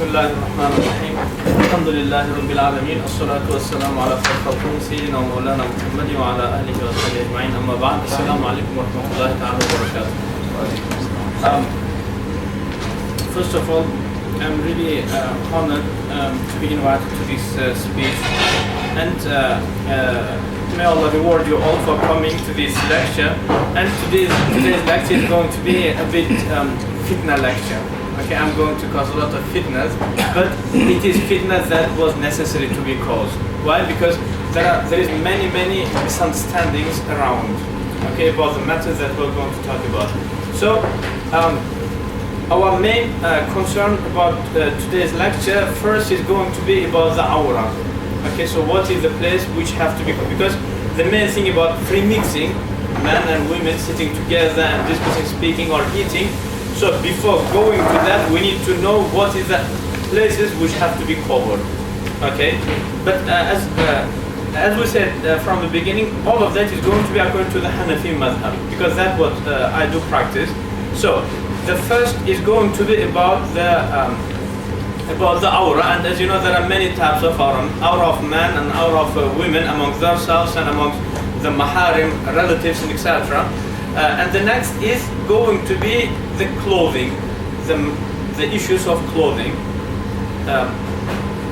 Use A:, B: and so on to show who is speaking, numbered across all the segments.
A: Bismillahirrahmanirrahim. Alhamdulillahi Rabbil Alameen. As-salatu was-salamu ala khalqin Sayyidina wa Maulana Muhammad wa ala alihi wa sahbihi ajma'in. Amma ba'd. Assalamu alaikum wa rahmatullahi ta'ala wa barakatuh. First of all, I'm really honored to be invited to this speech, and may Allah reward you all for coming to this lecture. And today's lecture is going to be a bit fitna lecture. Okay, I'm going to cause a lot of fitnas, but it is fitnas that was necessary to be caused. Why? Because there is many misunderstandings around, okay, about the matters that we're going to talk about. So our main concern about today's lecture first is going to be about the aura. Okay, so what is the place which have to be, because the main thing about free mixing, men and women sitting together and discussing, speaking or eating. So before going to that, we need to know what is the places which have to be covered. Okay, but as we said from the beginning, all of that is going to be according to the Hanafi Madhab, because that's what I do practice. So the first is going to be about the aura, and as you know, there are many types of aura of men and aura of women amongst themselves and amongst the maharim, relatives, and etc. And the next is going to be the clothing, the issues of clothing,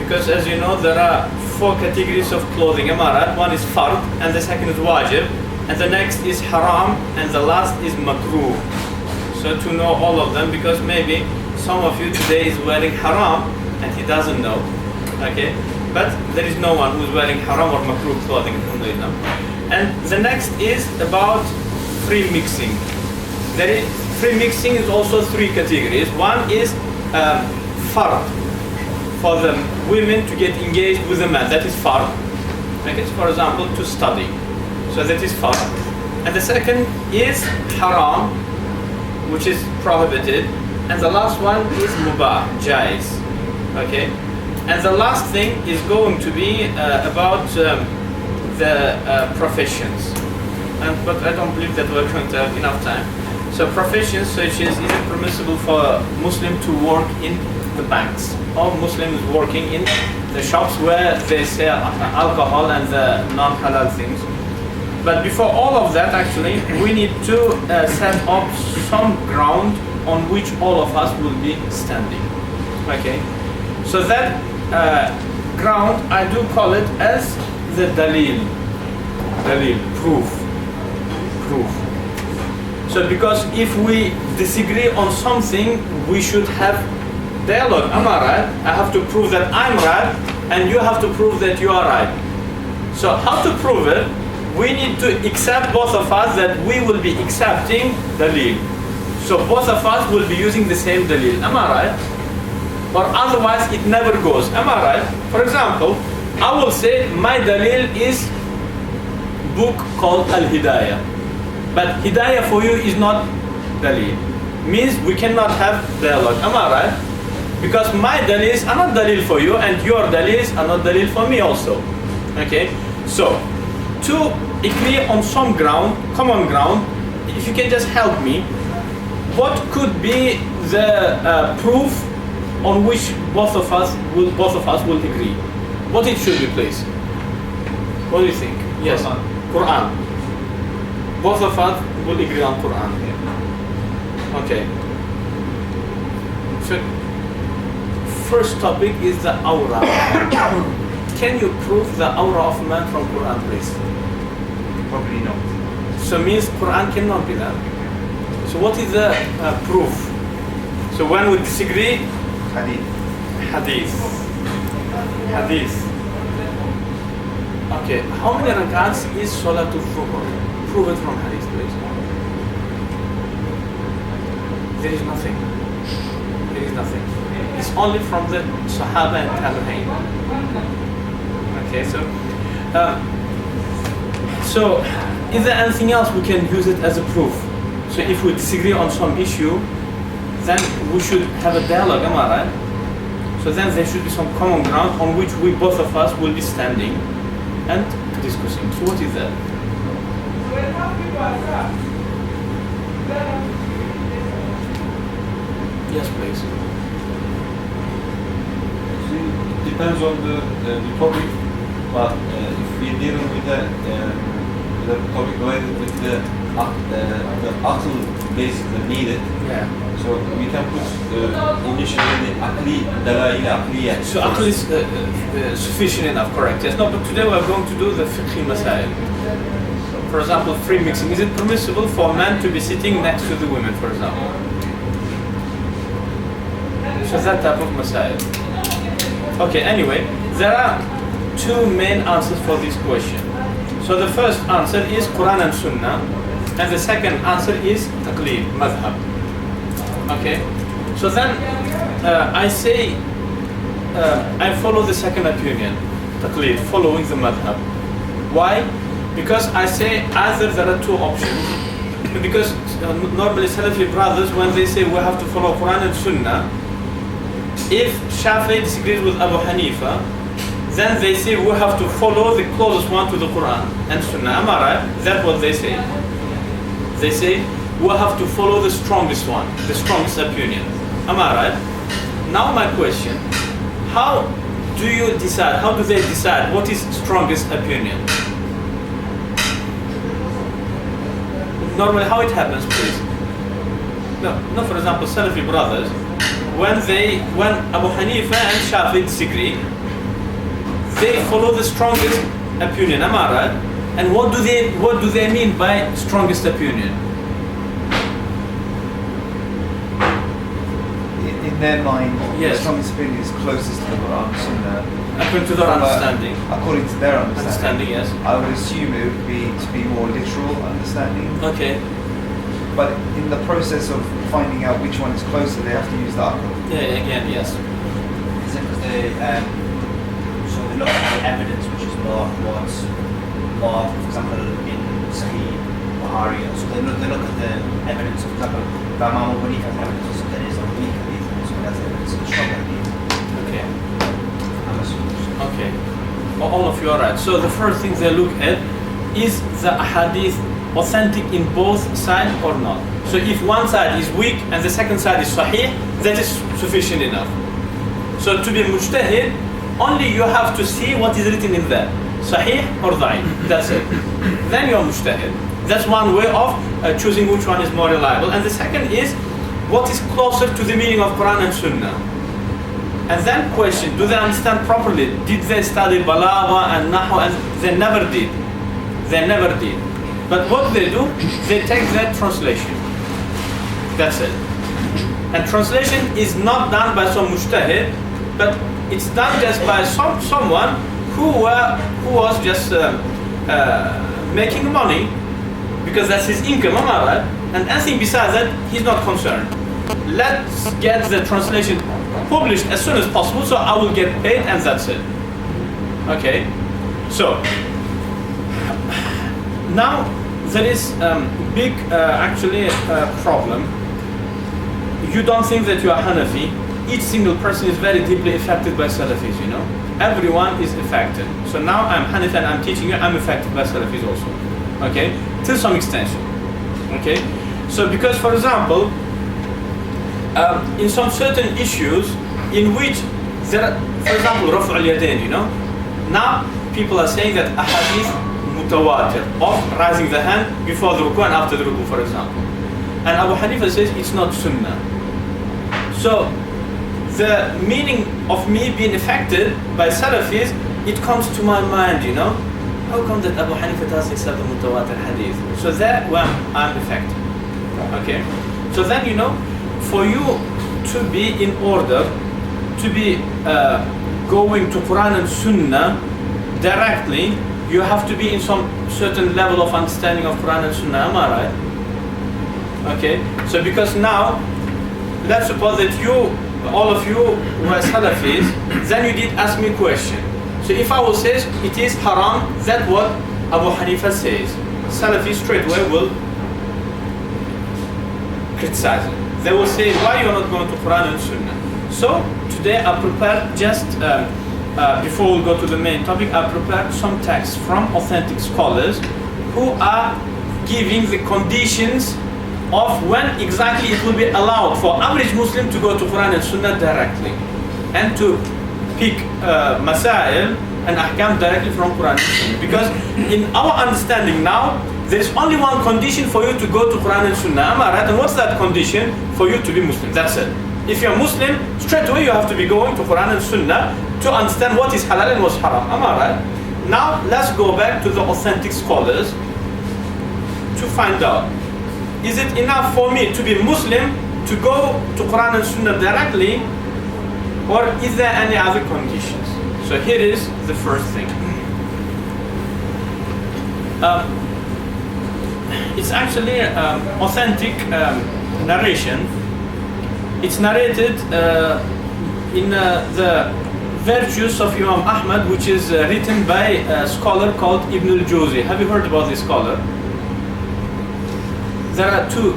A: because as you know, there are 4 categories of clothing. Am I right? One is fard, and the second is wajib, and the next is haram, and the last is makruh. So to know all of them, because maybe some of you today is wearing haram and he doesn't know, okay? But there is no one who's wearing haram or makruh clothing, alhamdulillah. And the next is about free mixing. Free mixing is also 3 categories. One is fard, for the women to get engaged with the men, that is fard. Okay, so for example, to study, so that is fard. And the second is haram, which is prohibited, and the last one is mubah, jaiz. Okay, and the last thing is going to be about the professions. But I don't believe that we're going to have enough time. So professions such as, is it permissible for a Muslim to work in the banks, or Muslims working in the shops where they sell alcohol and the non-halal things? But before all of that, actually, we need to set up some ground on which all of us will be standing. Okay, so that ground, I do call it as the dalil, proof. So because if we disagree on something, we should have dialogue. Am I right? I have to prove that I'm right, and you have to prove that you are right. So how to prove it? We need to accept, both of us, that we will be accepting dalil. So both of us will be using the same dalil. Am I right? Or otherwise it never goes. Am I right? For example, I will say my dalil is book called Al-Hidayah. But Hidayah for you is not dalil. Means we cannot have dialogue. Am I right? Because my dalils are not dalil for you, and your dalils are not dalil for me also. Okay? So, to agree on some ground, common ground, if you can just help me, what could be the proof on which both of us will agree? What it should be, please? What do you think? Yes, Quran. Both of us will agree on Quran. Okay. So, first topic is the aura. Can you prove the aura of man from Quran, please?
B: Probably not.
A: So means Quran cannot be that. So what is the proof? So when we disagree, Hadith. Okay, how many rakats is Salatul Zuhr? Prove it from Hadith, please. There is nothing. It's only from the Sahaba and Tabi'in. Okay, so is there anything else we can use it as a proof? So if we disagree on some issue, then we should have a dialogue, am I right? So then there should be some common ground on which we, both of us, will be standing and discussing. So what is that? Yes, please.
C: depends on the topic, but if we're dealing with the topic related with the aql basically needed,
A: Yeah.
C: so we can put initially the aqliya.
A: So aql is sufficient enough, correct? Yes. No, but today we are going to do the fiqhi masail. For example, free mixing. Is it permissible for men to be sitting next to the women, for example? So that type of masail. Okay, anyway, there are two main answers for this question. So the first answer is Quran and Sunnah, and the second answer is taqleed, madhab. Okay, so then I say I follow the second opinion, taqleed, following the madhab. Why? Because I say either there are two options. Because normally Salafi brothers, when they say we have to follow Quran and Sunnah, if Shafi'i disagrees with Abu Hanifa, then they say we have to follow the closest one to the Quran and Sunnah. Am I right? That's what they say. They say we have to follow the strongest one, the strongest opinion. Am I right? Now my question, how do you decide, how do they decide what is strongest opinion? Normally how it happens, please? No, for example, Salafi brothers, when Abu Hanifa and Shafi'i disagree, they follow the strongest opinion. Am I right? And what do they mean by strongest opinion?
D: In their mind,
A: Yes.
D: the strongest opinion is closest to the Quran and Sunnah.
A: According to their understanding.
D: According to their understanding.
A: Yes.
D: I would assume it would be to be more literal understanding.
A: Okay.
D: But in the process of finding out which one is closer, they have to use the aql.
A: Yeah. Again, yes.
B: Is it because they look at the evidence which is more, for example, in Sahih Bukhari, so they look at the evidence, for example, Imam Abu Hanifa's evidence, so there is a weak hadith, so that's evidence, a strong hadith.
A: Okay.
B: I'm assuming.
A: Okay. Well, all of you are right. So the first thing they look at is the hadith authentic in both sides or not. So if one side is weak and the second side is sahih, that is sufficient enough. So to be mujtahid, only you have to see what is written in there, sahih or da'if. That's it. Then you are mujtahid. That's one way of choosing which one is more reliable. And the second is what is closer to the meaning of Quran and Sunnah. And then question, do they understand properly? Did they study balagha and nahu? And they never did. They never did. But what they do, they take that translation. That's it. And translation is not done by some mujtahid, but it's done just by someone who was just making money, because that's his income, am I right? And anything besides that, he's not concerned. Let's get the translation published as soon as possible, so I will get paid, and that's it. Okay? So, now there is big, problem. You don't think that you are Hanafi. Each single person is very deeply affected by Salafis, you know? Everyone is affected. So now I'm Hanafi and I'm teaching you, I'm affected by Salafis also. Okay? Till some extent. Okay? So because, for example, in some certain issues in which there are, for example, Rafu al-Yadayn, you know? Now people are saying that a hadith mutawatir of raising the hand before the ruku and after the ruku, for example. And Abu Hanifa says it's not sunnah. So the meaning of me being affected by Salafis, it comes to my mind, you know? How come that Abu Hanifa doesn't say the mutawatir hadith? So that when I'm affected. Okay? So then, you know, for you to be in order, to be going to Quran and Sunnah directly, you have to be in some certain level of understanding of Quran and Sunnah. Am I right? Okay? So because now, let's suppose that you, all of you were Salafis, then you did ask me a question. So if I will say it is haram, that's what Abu Hanifa says. Salafis straight away will criticize it. They will say, why you are not going to Quran and Sunnah? So today I prepared just, before we go to the main topic, I prepared some texts from authentic scholars who are giving the conditions of when exactly it will be allowed for average Muslim to go to Quran and Sunnah directly, and to pick masail and ahkam directly from Quran and Sunnah. Because in our understanding now, there is only one condition for you to go to Quran and Sunnah. Am I right? And what's that condition? For you to be Muslim. That's it. If you're Muslim, straight away you have to be going to Quran and Sunnah to understand what is halal and what's haram. Am I right? Now let's go back to the authentic scholars to find out, is it enough for me to be Muslim to go to Quran and Sunnah directly, or is there any other conditions? So here is the first thing. It's actually authentic narration. It's narrated in the Virtues of Imam Ahmad, which is written by a scholar called Ibn al-Jawzi. Have you heard about this scholar? There are two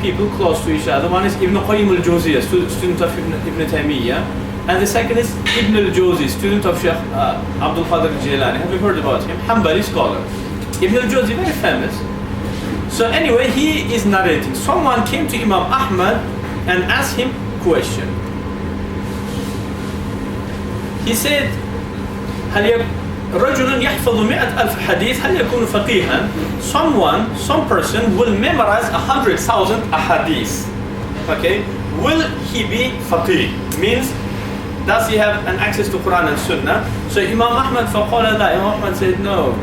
A: people close to each other. One is Ibn Qayyim al-Jawziyya, student of Ibn Taymiyyah, and the second is Ibn al-Jawzi, student of Sheikh Abdul Qadir al-Jilani. Have you heard about him? Hanbali scholar. Ibn al-Jawzi, very famous. So anyway, he is narrating. Someone came to Imam Ahmad and asked him question. He said, رجل يحفظ 100,000 حديث هل يكون فقيها? Some person will memorize 100,000 ahadith. Okay, will he be faqih? Means, does he have an access to Quran and Sunnah? So Imam Ahmad فقال لا. Imam Ahmad said no.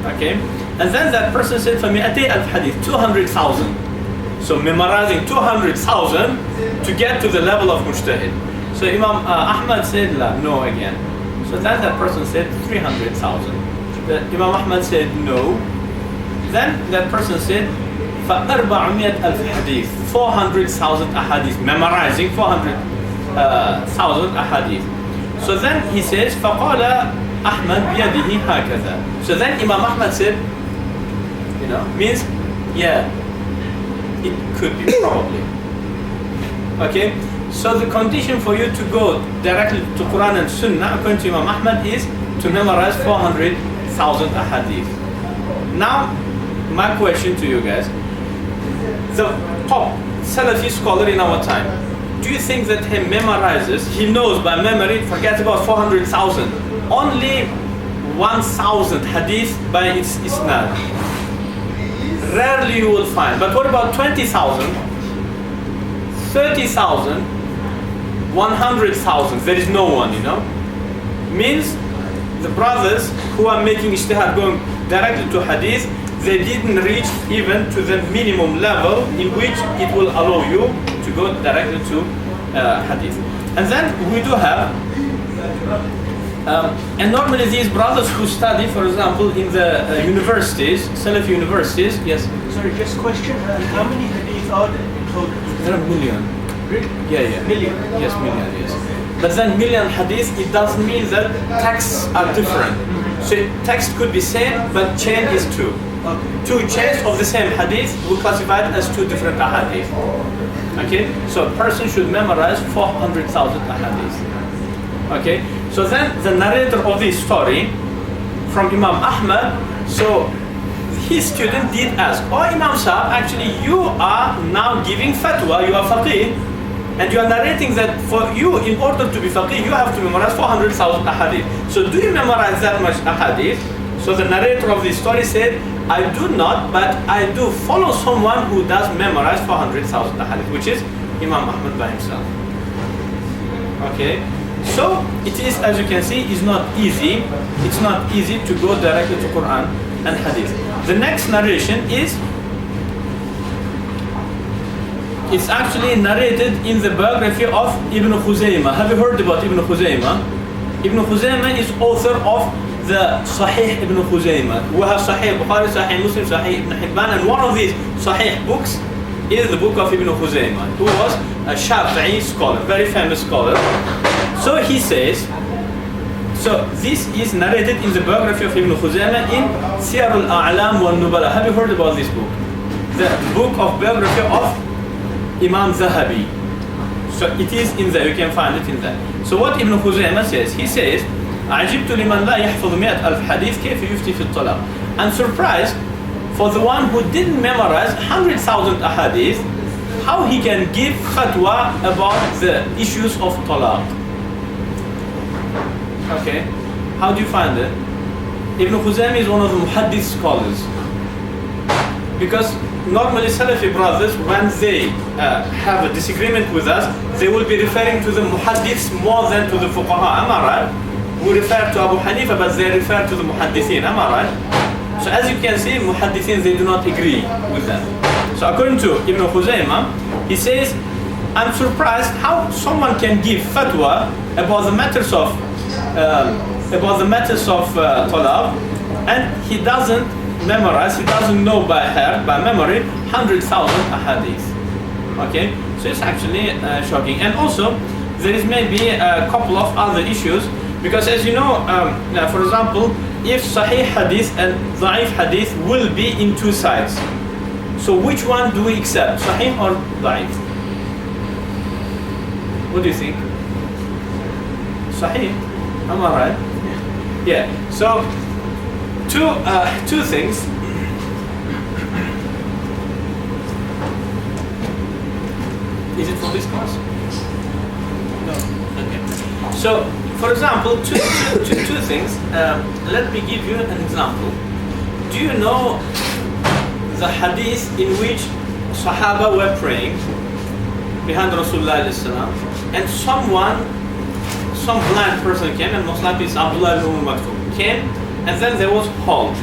A: Okay, and then that person said فمئتي hadith, 200,000. So memorizing 200,000 to get to the level of mujtahid. So Imam Ahmad said la, no again. So then that person said 300,000. Imam Ahmad said no. Then that person said فَأَرْبَعُمِيَةَ hadith, 400,000 ahadith, memorizing 400,000 ahadith. So then he says فَقَالَ أَحْمَدْ بِيَدِهِ هَكَذا. So then Imam Ahmad said, means, yeah, it could be probably. Okay? So the condition for you to go directly to Quran and Sunnah, according to Imam Ahmad, is to memorize 400,000 ahadith. Now, my question to you guys, the top Salafi scholar in our time, do you think that he memorizes, he knows by memory, forget about 400,000, only 1,000 hadith by its isnad? Rarely you will find. But what about 20,000, 30,000, 100,000? There is no one, Means the brothers who are making ijtihad going directly to hadith, they didn't reach even to the minimum level in which it will allow you to go directly to hadith. And then we do have, and normally these brothers who study, for example, in the universities, Salafi universities, yes?
E: Sorry, just question, how many hadith are there in total?
A: There are million.
E: Really?
A: Yeah.
E: Million?
A: Yes, million, yes. But then million hadith, it doesn't mean that texts are different. So text could be same, but chain is two.
E: Okay.
A: Two chains of the same hadith will classify it as two different ahadith. Okay? So a person should memorize 400,000 ahadith. Okay? So then the narrator of this story from Imam Ahmad, so his student did ask, oh Imam Sahab, actually you are now giving fatwa, you are faqih, and you are narrating that for you, in order to be faqih, you have to memorize 400,000 ahadith. So do you memorize that much ahadith? So the narrator of this story said, I do not, but I do follow someone who does memorize 400,000 ahadith, which is Imam Ahmad by himself. Okay? So it is, as you can see, is not easy. It's not easy to go directly to Quran and hadith. The next narration is, it's actually narrated in the biography of Ibn Khuzaymah. Have you heard about Ibn Khuzaymah? Ibn Khuzaymah is author of the Sahih Ibn Khuzaymah. We have Sahih Bukhari, Sahih Muslim, Sahih Ibn Hibban, and one of these Sahih books is the book of Ibn Khuzaymah, who was a Shafi'i scholar, very famous scholar. So he says, so this is narrated in the biography of Ibn Khuzaymah in Siyar al-A'lam wal-Nubala. Have you heard about this book? The book of biography of Imam Zahabi. So it is in there, you can find it in there. So what Ibn Khuzaymah says, he says, عجبت لمن لا يحفظ 100,000 حديث كيف يفتي في الطلاق. I'm surprised for the one who didn't memorize 100,000 ahadith, how he can give fatwa about the issues of talaq. Okay, how do you find it? Ibn Uzaymi is one of the muhaddith scholars. Because normally Salafi brothers, when they have a disagreement with us, they will be referring to the muhaddiths more than to the fuqaha. Am I right? We refer to Abu Hanifa, but they refer to the muhaddithin. Am I right? So as you can see, muhaddithin, they do not agree with that. So according to Ibn Khuzaymah, he says, I'm surprised how someone can give fatwa about the matters of talaq, and he doesn't memorize, he doesn't know by heart, by memory, 100,000 ahadith. Okay, so it's actually shocking. And also, there is maybe a couple of other issues, because as you know, for example, if sahih hadith and da'if hadith will be in two sides, so which one do we accept, sahih or da'if? What do you think? Sahih? Am I right? Yeah. So two things. Is it for this class? No. Okay. So, for example, two things. Let me give you an example. Do you know the hadith in which Sahaba were praying behind Rasulullah and some blind person came, and most likely it's Abdullah ibn Maktoum, came, and then there was halt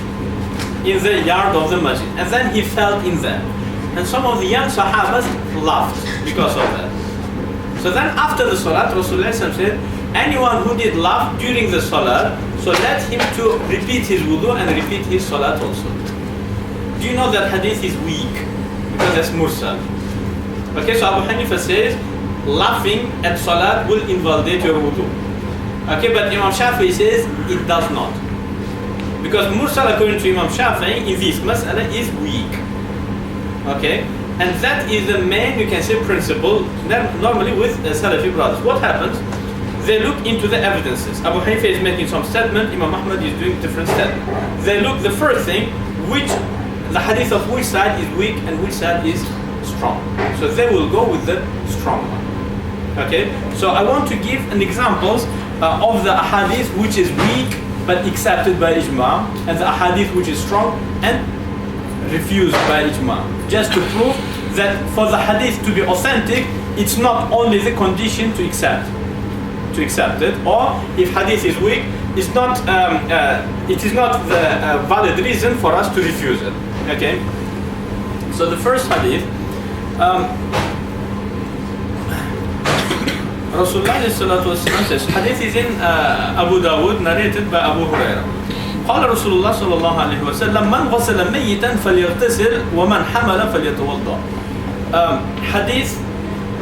A: in the yard of the masjid, and then he fell in there, and some of the young Sahabas laughed because of that. So then after the salat, Rasulullah said, anyone who did laugh during the salat, so let him to repeat his wudu and repeat his salat also. Do you know that hadith is weak? Because that's mursal. Okay, so Abu Hanifa says, laughing at salat will invalidate your wudu. Okay, but Imam Shafi'i says it does not. Because mursal, according to Imam Shafi'i, in this mas'ala is weak. Okay, and that is the main, you can say, principle normally with Salafi brothers. What happens? They look into the evidences. Abu Hanifa is making some statement, Imam Ahmad is doing different statement. They look, the first thing, the hadith of which side is weak and which side is strong. So they will go with the strong one. Okay, so I want to give an examples of the ahadith which is weak but accepted by ijma, and the ahadith which is strong and refused by ijma, just to prove that for the hadith to be authentic, it's not only the condition to accept it, or if hadith is weak, it's not it is not the valid reason for us to refuse it. Okay, so the first hadith, Rasulullah says, hadith is in Abu Dawud, narrated by Abu Hurairah. قال رسول الله صلى الله عليه وسلم من غسل ميتا فليغتسل ومن حمل فليتوضأ. Hadith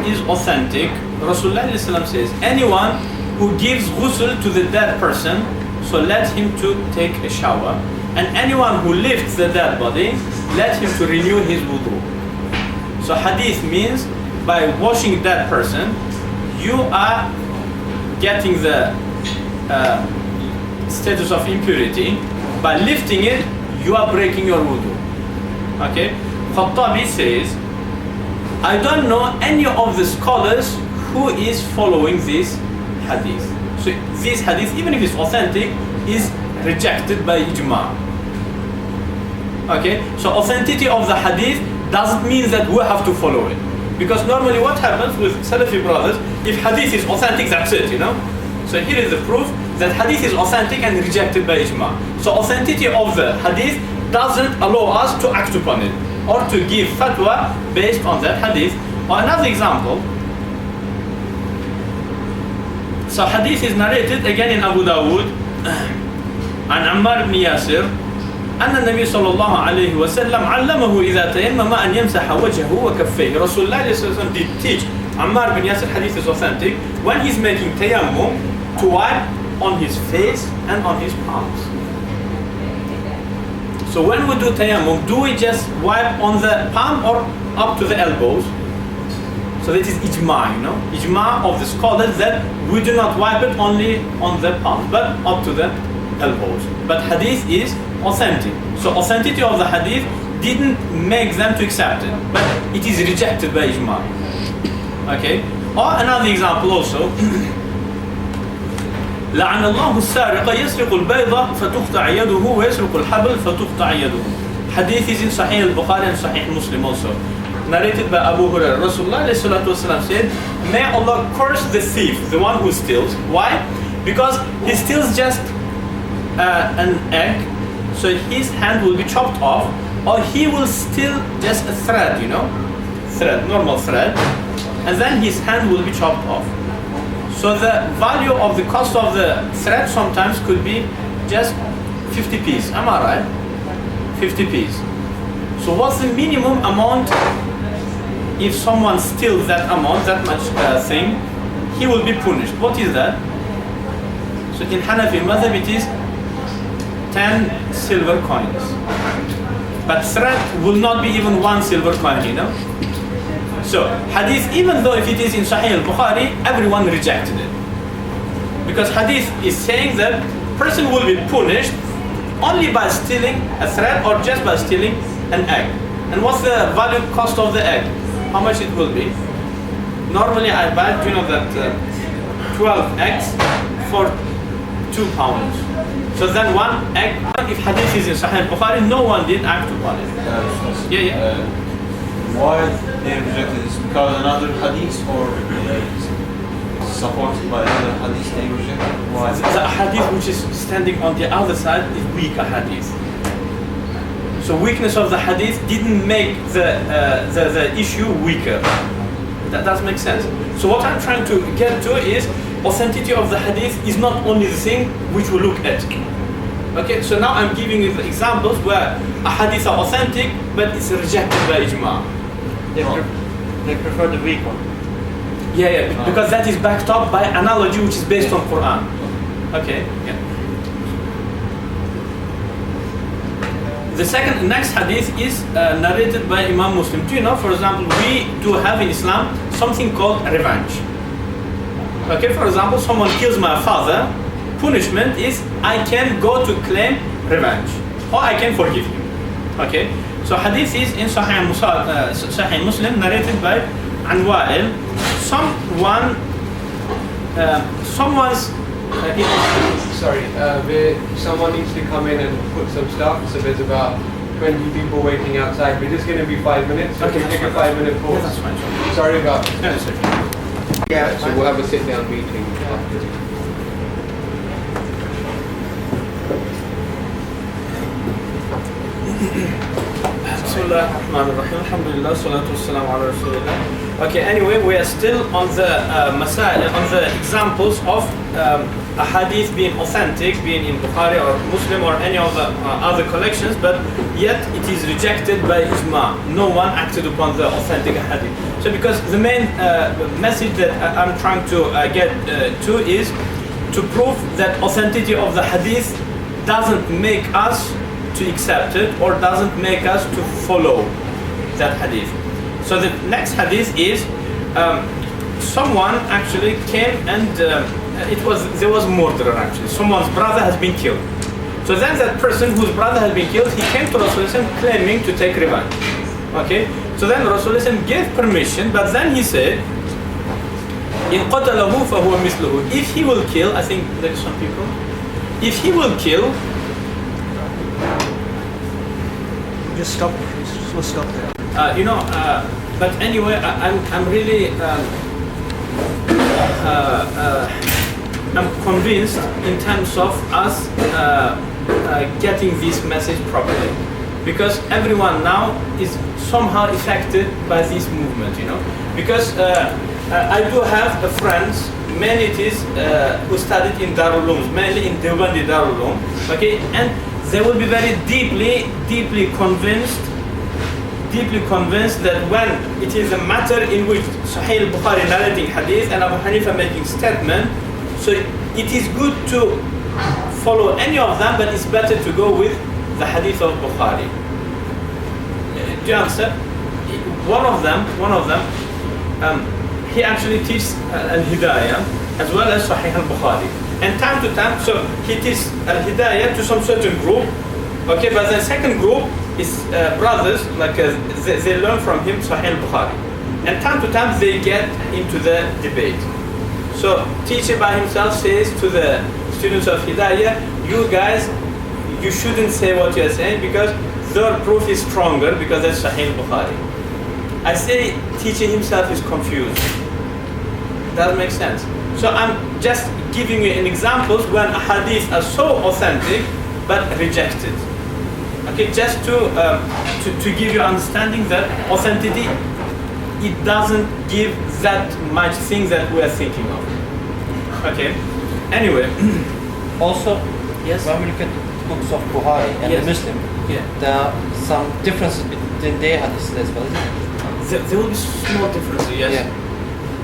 A: is authentic. Rasulullah says, anyone who gives ghusl to the dead person, so let him to take a shower, and anyone who lifts the dead body, let him to renew his wudu. So hadith means by washing that person, you are getting the status of impurity. By lifting it, you are breaking your wudu. Okay? Khattabi says, I don't know any of the scholars who is following this hadith. So this hadith, even if it's authentic, is rejected by ijma. Okay? So authenticity of the hadith doesn't mean that we have to follow it. Because normally what happens with Salafi brothers, if hadith is authentic, that's it, you know? So here is the proof that hadith is authentic and rejected by ijma. So authenticity of the hadith doesn't allow us to act upon it, or to give fatwa based on that hadith. Or another example, so hadith is narrated again in Abu Dawud, عن عمار بن ياسر أن النبي صلى الله عليه وسلم علمه إذا تيمم أن يمسح وجهه وكفيه. Rasulullah did teach Ammar bin Yasir, hadith is authentic, when he's making tayammum, to wipe on his face and on his palms. So when we do tayammum, do we just wipe on the palm or up to the elbows? So that is ijma, you know, ijma of the scholars that we do not wipe it only on the palms, but up to the elbows. But hadith is authentic. So authenticity of the hadith didn't make them to accept it, but it is rejected by ijma. Okay? Or another example also, لعن الله السارق يسرق البيضة فتقطع يده ويسرق الحبل فتقطع يده. Hadith is in Sahih al-Bukhari and Sahih Muslim also. Narrated by Abu Hurairah. Rasulullah said, may Allah curse the thief, the one who steals. Why? Because he steals just an egg, so his hand will be chopped off, or he will steal just a thread, thread, normal thread, and then his hand will be chopped off. So the value of the cost of the thread sometimes could be just 50p. Am I right? 50p. So what's the minimum amount? If someone steals that amount, that much thing, he will be punished. What is that? So in Hanafi Madhab it is 10 silver coins. But thread will not be even 1 silver coin, So hadith, even though if it is in Sahih al-Bukhari, everyone rejected it. Because hadith is saying that person will be punished only by stealing a thread or just by stealing an egg. And what's the value cost of the egg? How much it will be? Normally I buy, that 12 eggs for £2. So then one egg, if hadith is in Sahih al-Bukhari, no one did act upon it.
C: Why they rejected this? Because another hadith or supported by another hadith they rejected? Why?
A: The hadith which is standing on the other side is weak hadith. So weakness of the hadith didn't make the issue weaker. That does make sense. So what I'm trying to get to is authenticity of the hadith is not only the thing which we look at. Okay, so now I'm giving you the examples where a hadith are authentic but it's rejected by ijma.
E: They prefer the weak one.
A: Yeah, because that is backed up by analogy which is based on Quran. Okay, yeah. The next hadith is narrated by Imam Muslim. Do you know, for example, we do have in Islam something called revenge. Okay, for example, someone kills my father, punishment is I can go to claim revenge or I can forgive him. Okay, so hadith is in Sahih Muslim narrated by Anwa'il.
F: Someone needs to come in and put some stuff. So there's about 20 people waiting outside. We're just going to be 5 minutes. So
A: Okay,
F: we'll take a 5-minute pause.
A: Yeah, that's fine.
F: Sorry about
A: No, it's okay.
F: Yeah, so we'll have a sit-down meeting after.
A: Okay, anyway, we are still on the on the examples of a hadith being authentic, being in Bukhari or Muslim or any of the other collections, but yet it is rejected by ijma. No one acted upon the authentic hadith. So because the main message that I'm trying to get to is to prove that authenticity of the hadith doesn't make us to accept it or doesn't make us to follow that hadith. So the next hadith is someone actually came and there was murder actually. Someone's brother has been killed. So then that person whose brother has been killed, he came to Rasulullah claiming to take revenge. Okay? So then Rasulullah gave permission, but then he said, "In qatalahu fahuwa misluhu." If he will kill, I think there is some people. If he will kill,
E: Just stop. Just stop there.
A: But anyway, I'm really I'm convinced in terms of us getting this message properly, because everyone now is somehow affected by this movement, because I do have friends, many it is who studied in Darul Uloom, mainly in Deobandi Darul Uloom, okay, and they will be very deeply convinced that when it is a matter in which Sahih al-Bukhari narrating hadith and Abu Hanifa making statement, so it is good to follow any of them, but it's better to go with the hadith of Bukhari. Do you understand? One of them, he actually teaches al-Hidayah as well as Sahih al-Bukhari. And time to time, so he teaches al-Hidayah to some certain group, okay, but the second group is brothers, like they learn from him Sahih al-Bukhari. And time to time they get into the debate. So teacher by himself says to the students of Hidayah, you guys, you shouldn't say what you're saying because their proof is stronger because that's Sahih Bukhari. I say teacher himself is confused. That makes sense. So I'm just giving you an examples when hadith are so authentic but rejected. Okay, just to give you understanding that authenticity, it doesn't give that much thing that we are thinking of. Okay. Anyway.
G: Also,
A: Yes.
G: when we look at books of Bukhari and
A: Yes.
G: the Muslim,
A: Yeah.
G: there are some differences between their hadiths as well, isn't it?
A: There will be small differences. Yes.
G: Yeah.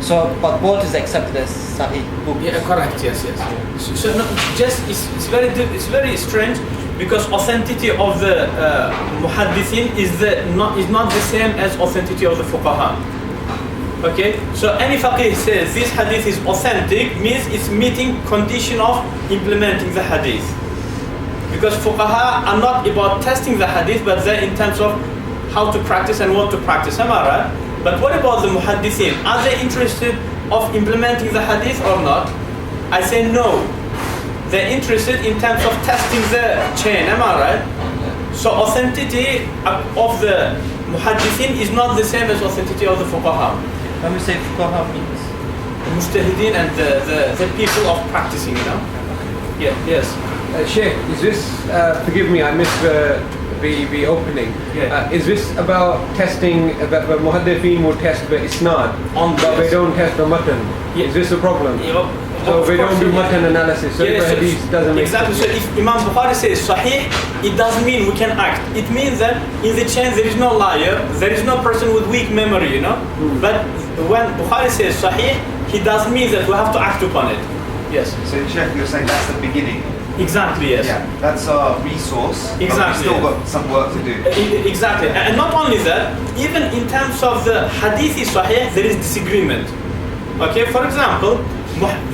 G: So, but both is accepted as Sahih book.
A: Yeah, correct. Yes, yes. So no, just it's very strange because authenticity of the muhaddithin is not the same as authenticity of the fuqaha. Okay, so any faqih says this hadith is authentic means it's meeting condition of implementing the hadith. Because fuqaha are not about testing the hadith, but they're in terms of how to practice and what to practice. Am I right? But what about the muhaddithin? Are they interested of implementing the hadith or not? I say no. They're interested in terms of testing the chain. Am I right? So authenticity of the muhaddithin is not the same as authenticity of the fuqaha.
G: When we say fuqaha means
A: Mujtahideen and the people of practicing, you know? Yeah, yes.
F: Sheikh, is this, forgive me, I missed the opening.
A: Yeah.
F: Is this about testing, that the muhaddithin will test the isnad, but they don't test the matan?
A: Yeah.
F: Is this a problem?
A: Yeah,
F: So
A: of
F: they don't
A: course,
F: do
A: yeah.
F: matan analysis, so
A: Yeah,
F: the hadith doesn't make
A: exactly.
F: sense.
A: So if Imam Bukhari says Sahih, it doesn't mean we can act. It means that in the chain there is no liar, there is no person with weak memory, you know. But when Bukhari says Sahih, he doesn't mean that we have to act upon it. Yes.
D: So Sheikh, you're saying that's the beginning.
A: Exactly. Yes.
D: Yeah, that's our resource. But
A: Exactly,
D: we've still
A: yeah.
D: got some work to do.
A: Exactly. And not only that, even in terms of the hadith is Sahih, there is disagreement. Okay. For example,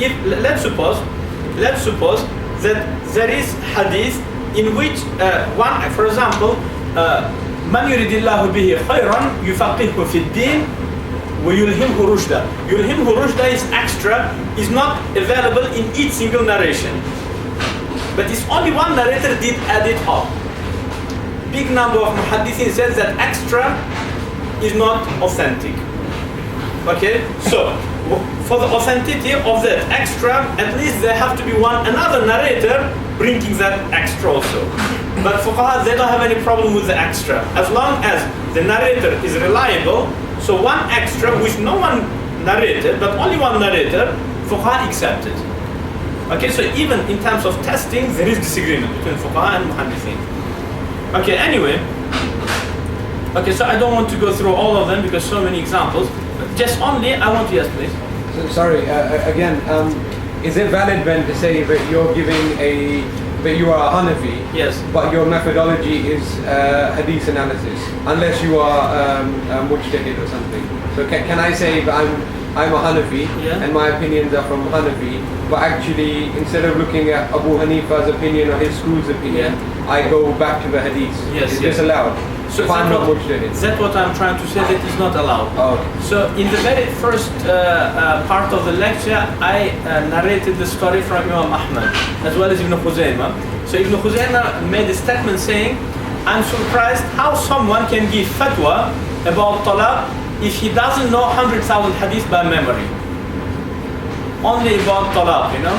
A: if let's suppose that there is hadith in which for example, من يريد الله به خيرا يفقهه في الدين ويلهمه رشدا. يلهمه رشدا is extra, is not available in each single narration. But it's only one narrator did add it up. Big number of muhaddithin says that extra is not authentic. Okay, so for the authenticity of that extra, at least there have to be another narrator bringing that extra also. But fuqaha, they don't have any problem with the extra as long as the narrator is reliable. So one extra which no one narrated, but only one narrator, fuqaha accepted. Okay, so even in terms of testing, there is disagreement between fuqaha and muhaddithin. Okay, anyway. Okay, so I don't want to go through all of them because so many examples. Just only, I want to, yes please.
F: So, sorry, again, is it valid then to say that you're giving that you are a Hanafi,
A: Yes.
F: but your methodology is hadith analysis, unless you are mujtahid or something? So can I say that I'm a Hanafi,
A: Yeah.
F: and my opinions are from Hanafi, but actually instead of looking at Abu Hanifa's opinion or his school's opinion, I go back to the hadith?
A: Yes,
F: Is
A: yes.
F: this allowed?
A: So
F: if I'm not mujtahid?
A: that's what I'm trying to say, that is not allowed.
F: Oh.
A: So in the very first part of the lecture, I narrated the story from Imam Ahmad as well as Ibn Khuzaymah. So Ibn Khuzaymah made a statement saying, I'm surprised how someone can give fatwa about talaq if he doesn't know 100,000 hadith by memory. Only about talaq, you know?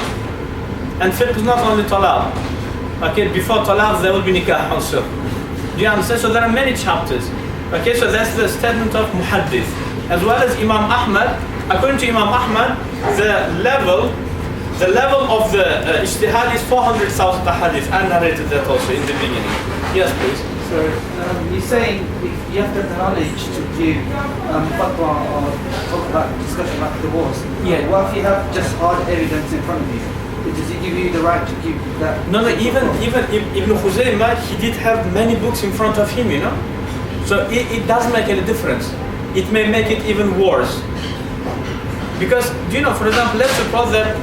A: And fiqh is not only talaq. Okay, before talaq there will be nikah also. Do you understand? So there are many chapters. Okay, so that's the statement of muhaddith. As well as Imam Ahmad, according to Imam Ahmad, the level of the ijtihad is 400,000 hadith. I narrated that also in the beginning. Yes, please.
H: So you're saying you have to have the knowledge to give fatwa or talk about discussion about divorce.
A: Yeah.
H: What if you have just hard evidence in front of you? Does it give you the right to give that?
A: No, even Ibn Khuzaymah, he did have many books in front of him, you know. So it doesn't make any difference. It may make it even worse. Because, do you know, for example, let's suppose that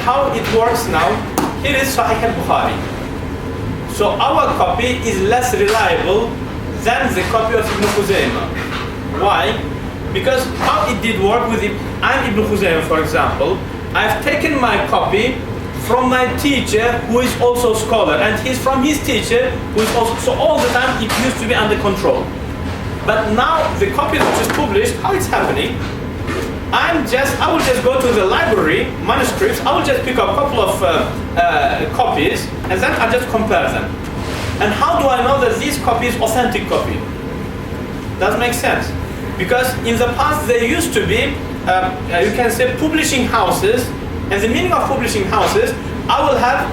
A: how it works now, here is Sahih al-Bukhari. So our copy is less reliable than the copy of Ibn Khuzaymah. Why? Because how it did work with it, I'm Ibn Khuzaymah, for example, I've taken my copy from my teacher who is also a scholar, and he's from his teacher who is also, so all the time it used to be under control. But now the copy which is published, how it's happening, I will just go to the library, manuscripts, I will just pick up a couple of copies, and then I just compare them. And how do I know that this copy is authentic copy? Does make sense? Because in the past there used to be, you can say, publishing houses, and the meaning of publishing houses, I will have,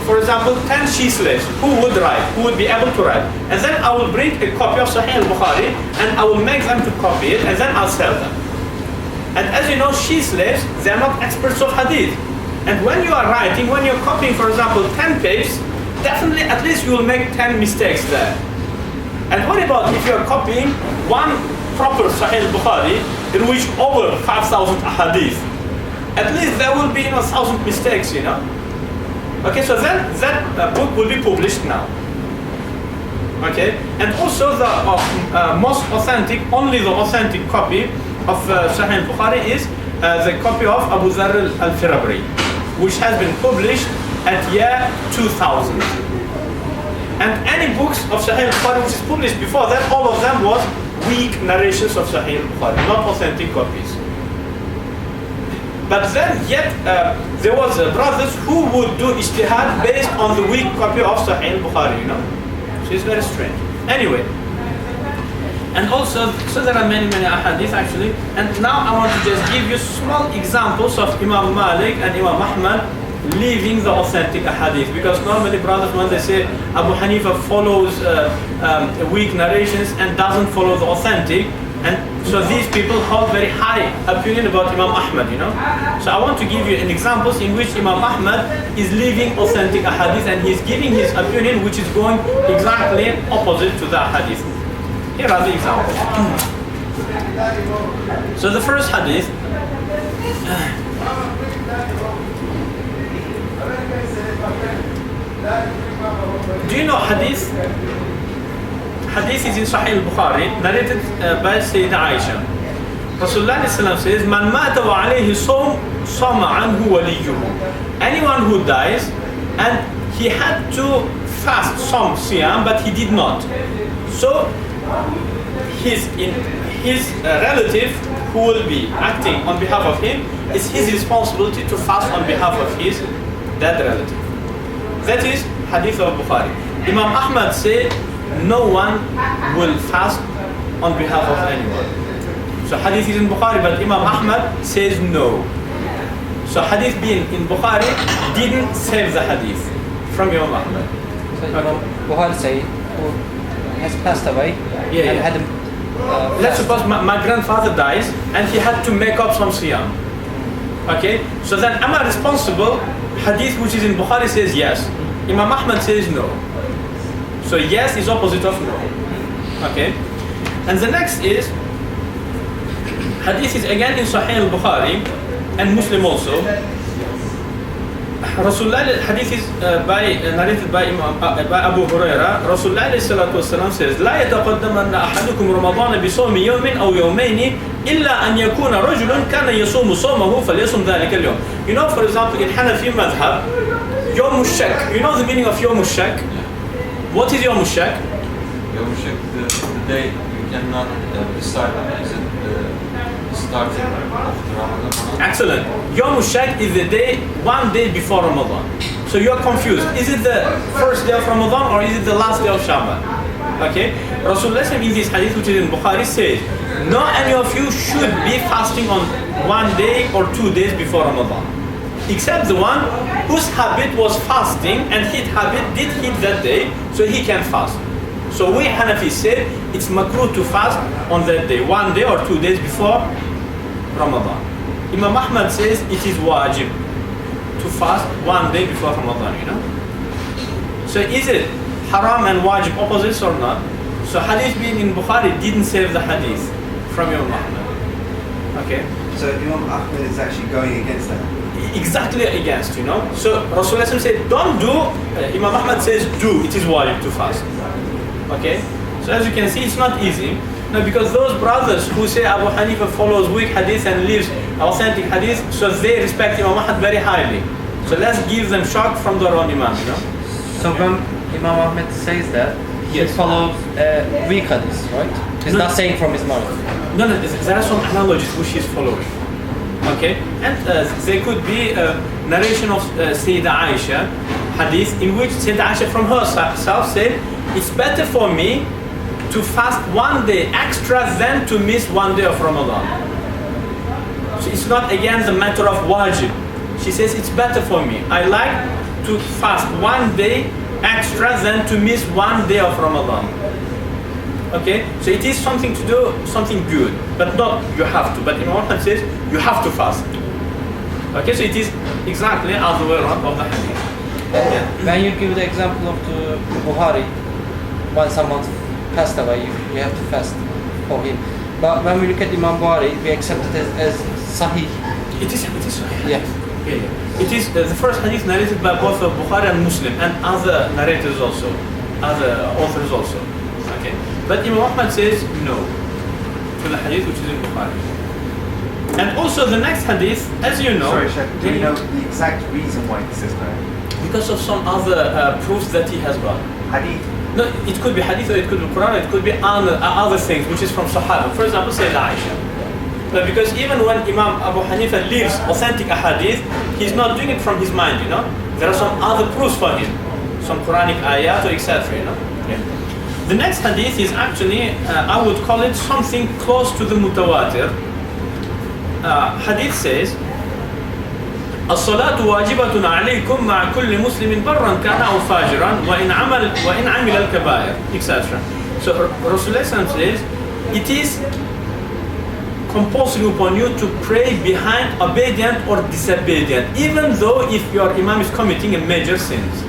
A: for example, 10 she slaves who would write, who would be able to write. And then I will bring a copy of Sahih al-Bukhari, and I will make them to copy it, and then I'll sell them. And as you know, she slaves, they are not experts of hadith. And when you are writing, when you're copying, for example, 10 pages, definitely at least you will make 10 mistakes there. And what about if you're copying one proper Sahih al-Bukhari in which over 5,000 hadith? At least there will be 1,000 mistakes, Okay, so then that book will be published now. Okay, and also the most authentic, only the authentic copy of Sahih al-Bukhari is the copy of Abu Dharr al-Firabri, which has been published at year 2000. And any books of Sahih al-Bukhari which is published before that, all of them was weak narrations of Sahih al-Bukhari, not authentic copies. But then yet there was brothers who would do ijtihad based on the weak copy of Sahih al-Bukhari, So it's very strange. Anyway, and also, so there are many ahadith actually. And now I want to just give you small examples of Imam Malik and Imam Ahmad leaving the authentic ahadith. Because normally brothers, when they say Abu Hanifa follows weak narrations and doesn't follow the authentic, and so these people hold very high opinion about Imam Ahmad, So I want to give you an examples in which Imam Ahmad is leaving authentic ahadith and he's giving his opinion which is going exactly opposite to the hadith. Here are the examples. So the first hadith, do you know hadith? Hadith is in Sahih al-Bukhari, narrated by Sayyidah Aisha. Rasulullah says, "Man mata wa alayhi sawm, sama anhu waliyuhu." Anyone who dies and he had to fast some siyam, but he did not. So his relative who will be acting on behalf of him, it's his responsibility to fast on behalf of his dead relative. That is hadith of Bukhari. Imam Ahmad said, no one will fast on behalf of anyone. So hadith is in Bukhari, but Imam Ahmad says no. So hadith being in Bukhari didn't save the hadith from Imam Ahmad.
G: So Imam Bukhari say, who has passed away, and had
A: let's suppose my grandfather dies and he had to make up some siyam. Okay, so then am I responsible? Hadith which is in Bukhari says yes. Imam Ahmad says no. So yes is opposite of no. Okay, and the next is hadith is again in Sahih al-Bukhari and Muslim also. Rasulullah, hadith is narrated by Abu Huraira. Rasulullah says, لا يتقدمن أحدكم رمضان بصوم يوم أو يومين إلا أن يكون رجل كان يصوم صومه فليصوم ذلك اليوم. For example, in Hanafi madhab, يوم الشك. You know the meaning of يوم الشك? What is يوم الشك?
C: يوم الشك, the day you cannot decide. Is it starting after Ramadan?
A: Excellent. Yom Shak is the day, one day before Ramadan. So you are confused. Is it the first day of Ramadan or is it the last day of Shaban? Okay. Rasulullah in this hadith which is in Bukhari says, no any of you should be fasting on one day or 2 days before Ramadan. Except the one whose habit was fasting and his habit did hit that day, so he can fast. So we Hanafi said it's makruh to fast on that day, 1 day or 2 days before Ramadan. Imam Ahmad says it is wajib to fast 1 day before Ramadan, So is it haram and wajib opposites or not? So hadith being in Bukhari didn't save the hadith from Imam Ahmad. Okay?
D: So Imam Ahmad is actually going against that?
A: Exactly against, So Rasulullah said don't do, Imam Ahmad says do, it is wajib to fast. Okay? So as you can see, it's not easy. No, because those brothers who say Abu Hanifa follows weak hadith and leaves authentic hadith, so they respect Imam Ahmad very highly. So let's give them shock from their own Imam, you know?
G: So when Imam Ahmed says that,
A: Yes.
G: he follows weak hadith, right? He's
A: No.
G: not saying from his mind.
A: No, there are some analogies which he's following. Okay? And there could be a narration of Sayyidah Aisha, hadith, in which Sayyidah Aisha from herself said, it's better for me to fast one day extra than to miss one day of Ramadan. So it's not again the matter of wajib. She says it's better for me. I like to fast one day extra than to miss one day of Ramadan. Okay, so it is something to do, something good, but not you have to. But Imam Ahmad says you have to fast. Okay, so it is exactly other way around of the hadith.
G: When you give the example of the Bukhari, when someone passed away, you have to fast for him. But when we look at Imam Bukhari, we accept it as Sahih.
A: It is Sahih.
G: Yeah.
A: Yeah. It is the first hadith narrated by both of Bukhari and Muslim and other narrators also, other authors also. Okay, but Imam Ahmad says no to the hadith which is in Bukhari. And also the next hadith, as you know,
D: Sorry, Sheikh, do you know the exact reason why he says no?
A: because of some other proofs that he has got.
D: Hadith.
A: No, it could be hadith or it could be Quran, it could be other things which is from Sahaba. For example, Sayyidah Aisha. Because even when Imam Abu Hanifa leaves authentic ahadith, he's not doing it from his mind, you know. There are some other proofs for him, some Quranic ayat or etc. You know. Yeah. The next hadith is actually, I would call it something close to the mutawatir. Hadith says, الصلاة واجبة عليكم مع كل مسلم برا كان أو فاجرا وإن عمل الكبائر, etc. So Rasulullah says, it is compulsory upon you to pray behind obedient or disobedient, even though if your imam is committing a major sins.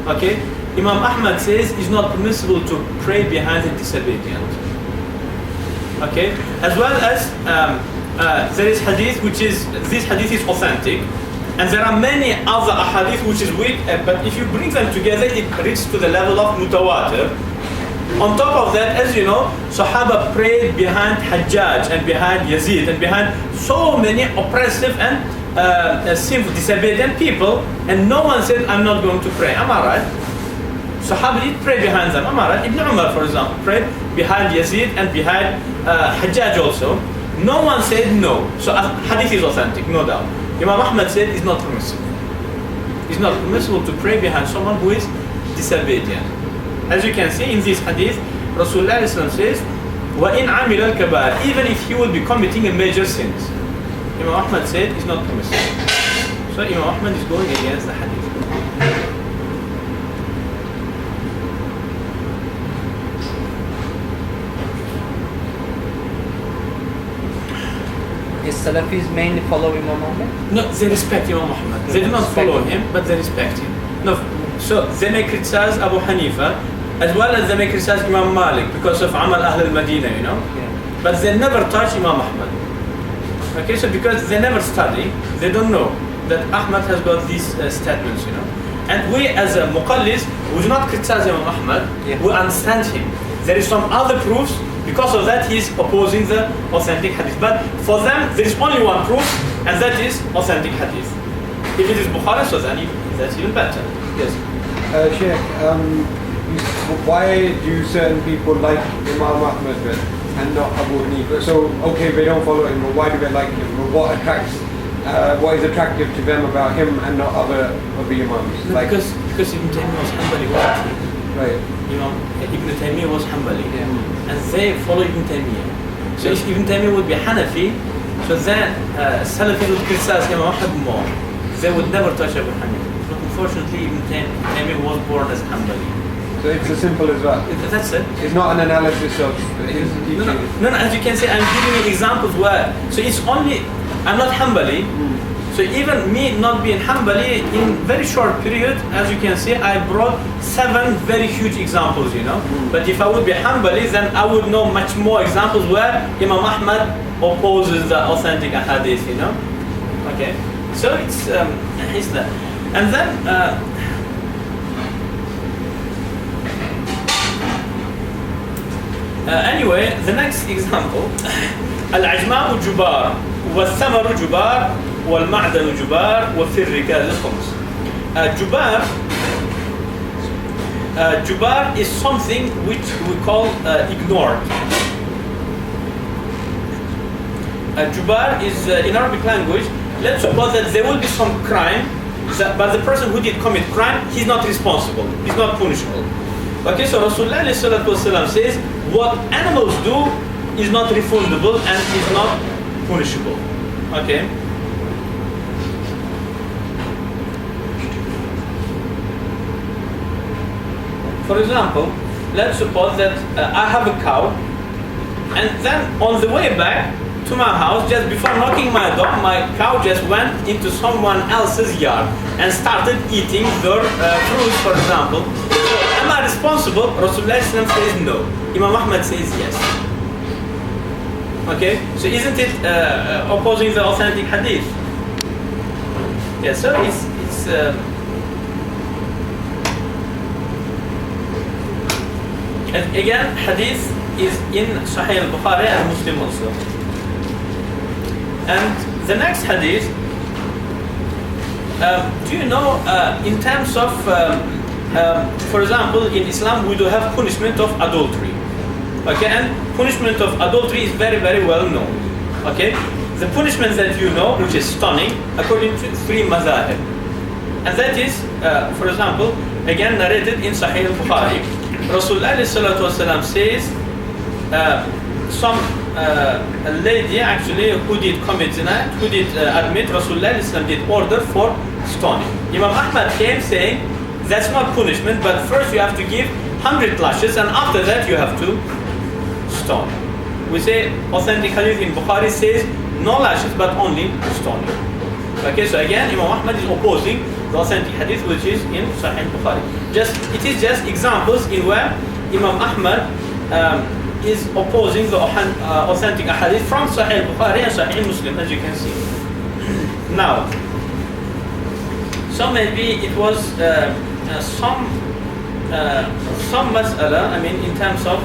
A: Okay, Imam Ahmad says it's not permissible to pray behind the disobedient. Okay, as well as there is hadith which is, this hadith is authentic, and there are many other hadith which is weak, but if you bring them together it reaches to the level of mutawatir. On top of that, as you know, Sahaba prayed behind Hajjaj and behind Yazid and behind so many oppressive and sinful, disobedient people, and no one said, I'm not going to pray. Am I right? Sahaba did pray behind them. Am I right? Ibn Umar, for example, prayed behind Yazid and behind Hajjaj also. No one said no. So hadith is authentic, no doubt. Imam Ahmad said it's not permissible. It's not permissible to pray behind someone who is disobedient. As you can see in this hadith, Rasulullah says, وَإِنْ عَمِلَ الْكَبَائِرِ, even if he will be committing a major sins. Imam Ahmad said it's not permissible. So Imam Ahmad is going against the hadith.
G: Is Salafis mainly follow Imam Ahmed?
A: No, they respect Imam Ahmad. They do not follow him, but they respect him. No, so they may criticize Abu Hanifa, as well as they may criticize Imam Malik because of Amal Ahl al-Madina, you know.
G: Yeah.
A: But they never touch Imam Ahmad. Okay, so because they never study, they don't know that Ahmad has got these statements, you know. And we as a muqallis, we do not criticize Imam Ahmad,
G: Yeah.
A: we understand him. There is some other proofs, because of that he is opposing the authentic hadith. But for them, there is only one proof, and that is authentic hadith. If it is Bukhari, so then that's even better. Yes.
F: Sheikh, why do certain people like Imam Ahmad and not Abu Hanifa? So, okay, they don't follow him, but why do they like him? But what is attractive to them about him and not other of the Imams?
A: No, because Ibn Taymiyyah was Hanbali, wasn't he?
F: Right.
A: Ibn Taymiyyah was Hanbali, and they follow Ibn Taymiyyah. So if Ibn Taymiyyah would be Hanafi, so then Salafi would criticize Imam Ahmad more. They would never touch Abu Hanifa. But unfortunately, Ibn Taymiyyah was born as Hanbali.
F: So it's as simple as that.
A: That's it.
F: It's not an analysis of his teaching.
A: No, as you can see, I'm giving you examples where, so it's only, I'm not Hanbali, so even me not being Hanbali, in very short period, as you can see, I brought 7 very huge examples, you know. But if I would be Hanbali, then I would know much more examples where Imam Ahmad opposes the authentic hadith, you know. Okay, so it's that. And then, Anyway, the next example, العجماء جبار والثمر جبار والمعدن جبار وفي الركاز الخمس. Jubar is something which we call ignored. Jubar is in Arabic language. Let's suppose that there will be some crime, but the person who did commit crime, he's not responsible, he's not punishable. Okay, so Rasulullah says what animals do is not refundable and is not punishable. Okay. For example, let's suppose that I have a cow, and then on the way back to my house, just before knocking my door, my cow just went into someone else's yard and started eating their fruits, for example. So, am I responsible? Rasulullah says no. Imam Ahmad says yes. Okay, so isn't it opposing the authentic hadith? Yeah, so it's and again, hadith is in Sahih al-Bukhari and Muslim also. And the next hadith, do you know, in terms of, for example, in Islam we do have punishment of adultery. Okay, and punishment of adultery is very, very well known. Okay, the punishment that you know, which is stoning, according to three mazahib. And that is, for example, again narrated in Sahih al-Bukhari. Rasulullah says a lady actually who did commit zina, who did admit, Rasulullah did order for stoning. Imam Ahmad came saying that's not punishment, but first you have to give 100 lashes and after that you have to stone. We say authentic hadith in Bukhari says no lashes but only stoning. Okay, so again Imam Ahmad is opposing the authentic hadith which is in Sahih Bukhari. It is just examples in where Imam Ahmad is opposing the authentic hadith from Sahih Bukhari and Sahih Muslim, as you can see. Now, so maybe it was some mas'ala, I mean in terms of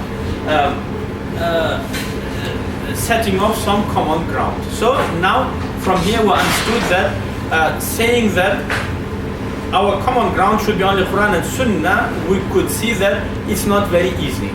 A: setting up some common ground. So now from here we understood that saying that our common ground should be only Quran and Sunnah, we could see that it's not very easy.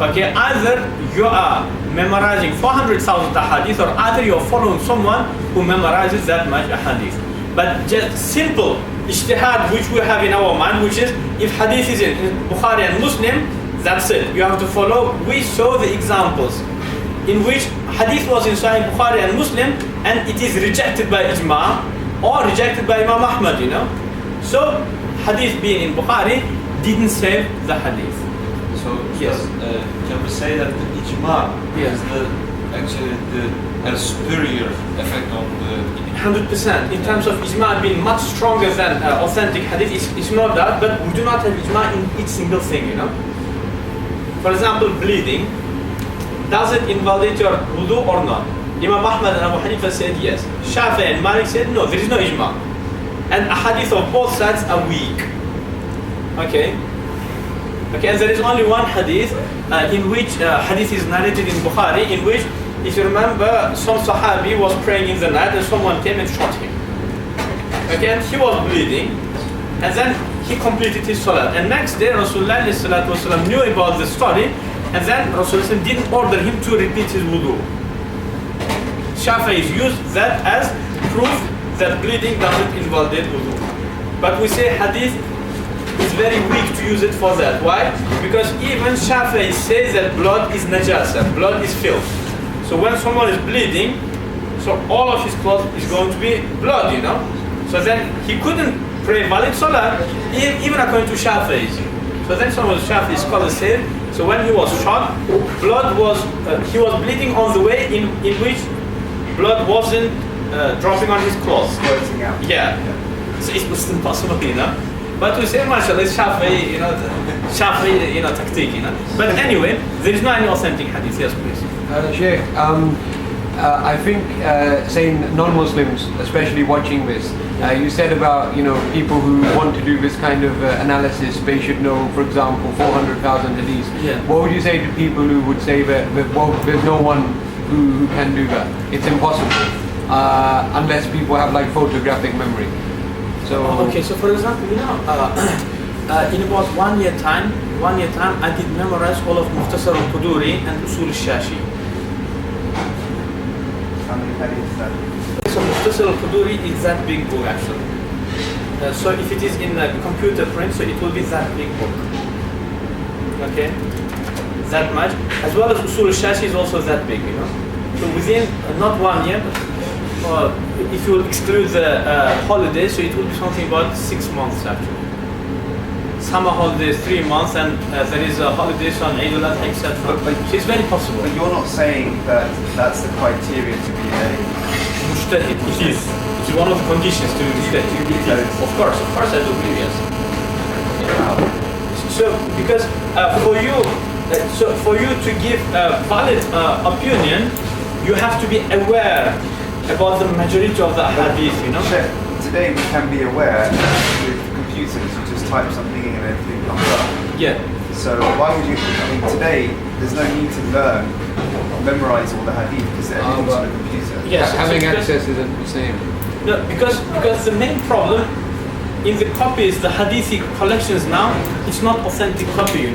A: Okay, either you are memorizing 400,000 hadith or either you're following someone who memorizes that much hadith. But just simple ijtihad which we have in our mind, which is if hadith is in Bukhari and Muslim, that's it. You have to follow. We saw the examples in which hadith was in Sahih Bukhari and Muslim and it is rejected by ijma or rejected by Imam Ahmad, you know. So hadith being in Bukhari didn't save the hadith.
C: So
A: yes,
C: can we say that the ijma
A: yes,
C: has superior effect on the
A: 100%. In terms of ijma being much stronger than authentic hadith, it's not that, but we do not have ijma in each single thing, you know. For example, bleeding, does it invalidate your wudu or not? Imam Ahmad and Abu Hanifa said yes. Shafi'i and Malik said no, there is no ijma. And a hadith of both sides are weak. Okay? Okay, and there is only one hadith in which hadith is narrated in Bukhari, in which, if you remember, some Sahabi was praying in the night and someone came and shot him. Okay, and he was bleeding, and then he completed his salah. And next day, Rasulullah knew about the story, and then Rasulullah didn't order him to repeat his wudu. Shafi'is used that as proof that bleeding doesn't invalidate wudu. But we say hadith is very weak to use it for that. Why? Because even Shafi'i says that blood is najasa, blood is filth. So when someone is bleeding, so all of his clothes is going to be blood, you know. So then he couldn't pray valid salah, even according to Shafi'i. So then some of the Shafi'i scholars said, so when he was shot, blood was, he was bleeding on the way in which blood wasn't dropping on his clothes.
D: Squirting out.
A: Yeah. So it was impossible, you know. But we say, mashallah, it's Shafi'i, you know, Shafi'i, you know, tactique, you know. But anyway, there is no any authentic hadith. Yes, please.
F: Sheikh, I think saying non-Muslims, especially watching this, you said about people who want to do this kind of analysis, they should know, for example, 400,000 hadiths.
A: Yeah.
F: What would you say to people who would say that well, there's no one who can do that? It's impossible unless people have like photographic memory. So
A: okay, so for example, in about 1 year time, I did memorize all of Mukhtasar al-Quduri and Usul al-Shashi.
D: How many hadiths is that?
A: So Mukhtasar al-Quduri is that big book actually. So if it is in a computer print, so it will be that big book. Okay, that much. As well as Usul al-Shashi is also that big, So within not 1 year, but if you exclude the holidays, so it will be something about 6 months actually. Summer holidays 3 months, and there is a holidays on Eid al-Adha, etc.
D: But
A: So it's very possible.
D: But you're not saying that that's the criteria to be a
A: Mujtahid, it is. It's one of the conditions to be mujtahid. Of course I do believe, yes. So because for you to give a valid opinion, you have to be aware about the majority of the hadith,
D: Sheikh, today we can be aware with computers, you just type something in and everything comes up.
A: Yeah.
D: So why would you, today there's no need to memorize all the hadith because everything's on a computer.
A: Yes.
F: having access isn't the same.
A: No, because the main problem in the copies, the hadithi collections now, it's not authentic copy,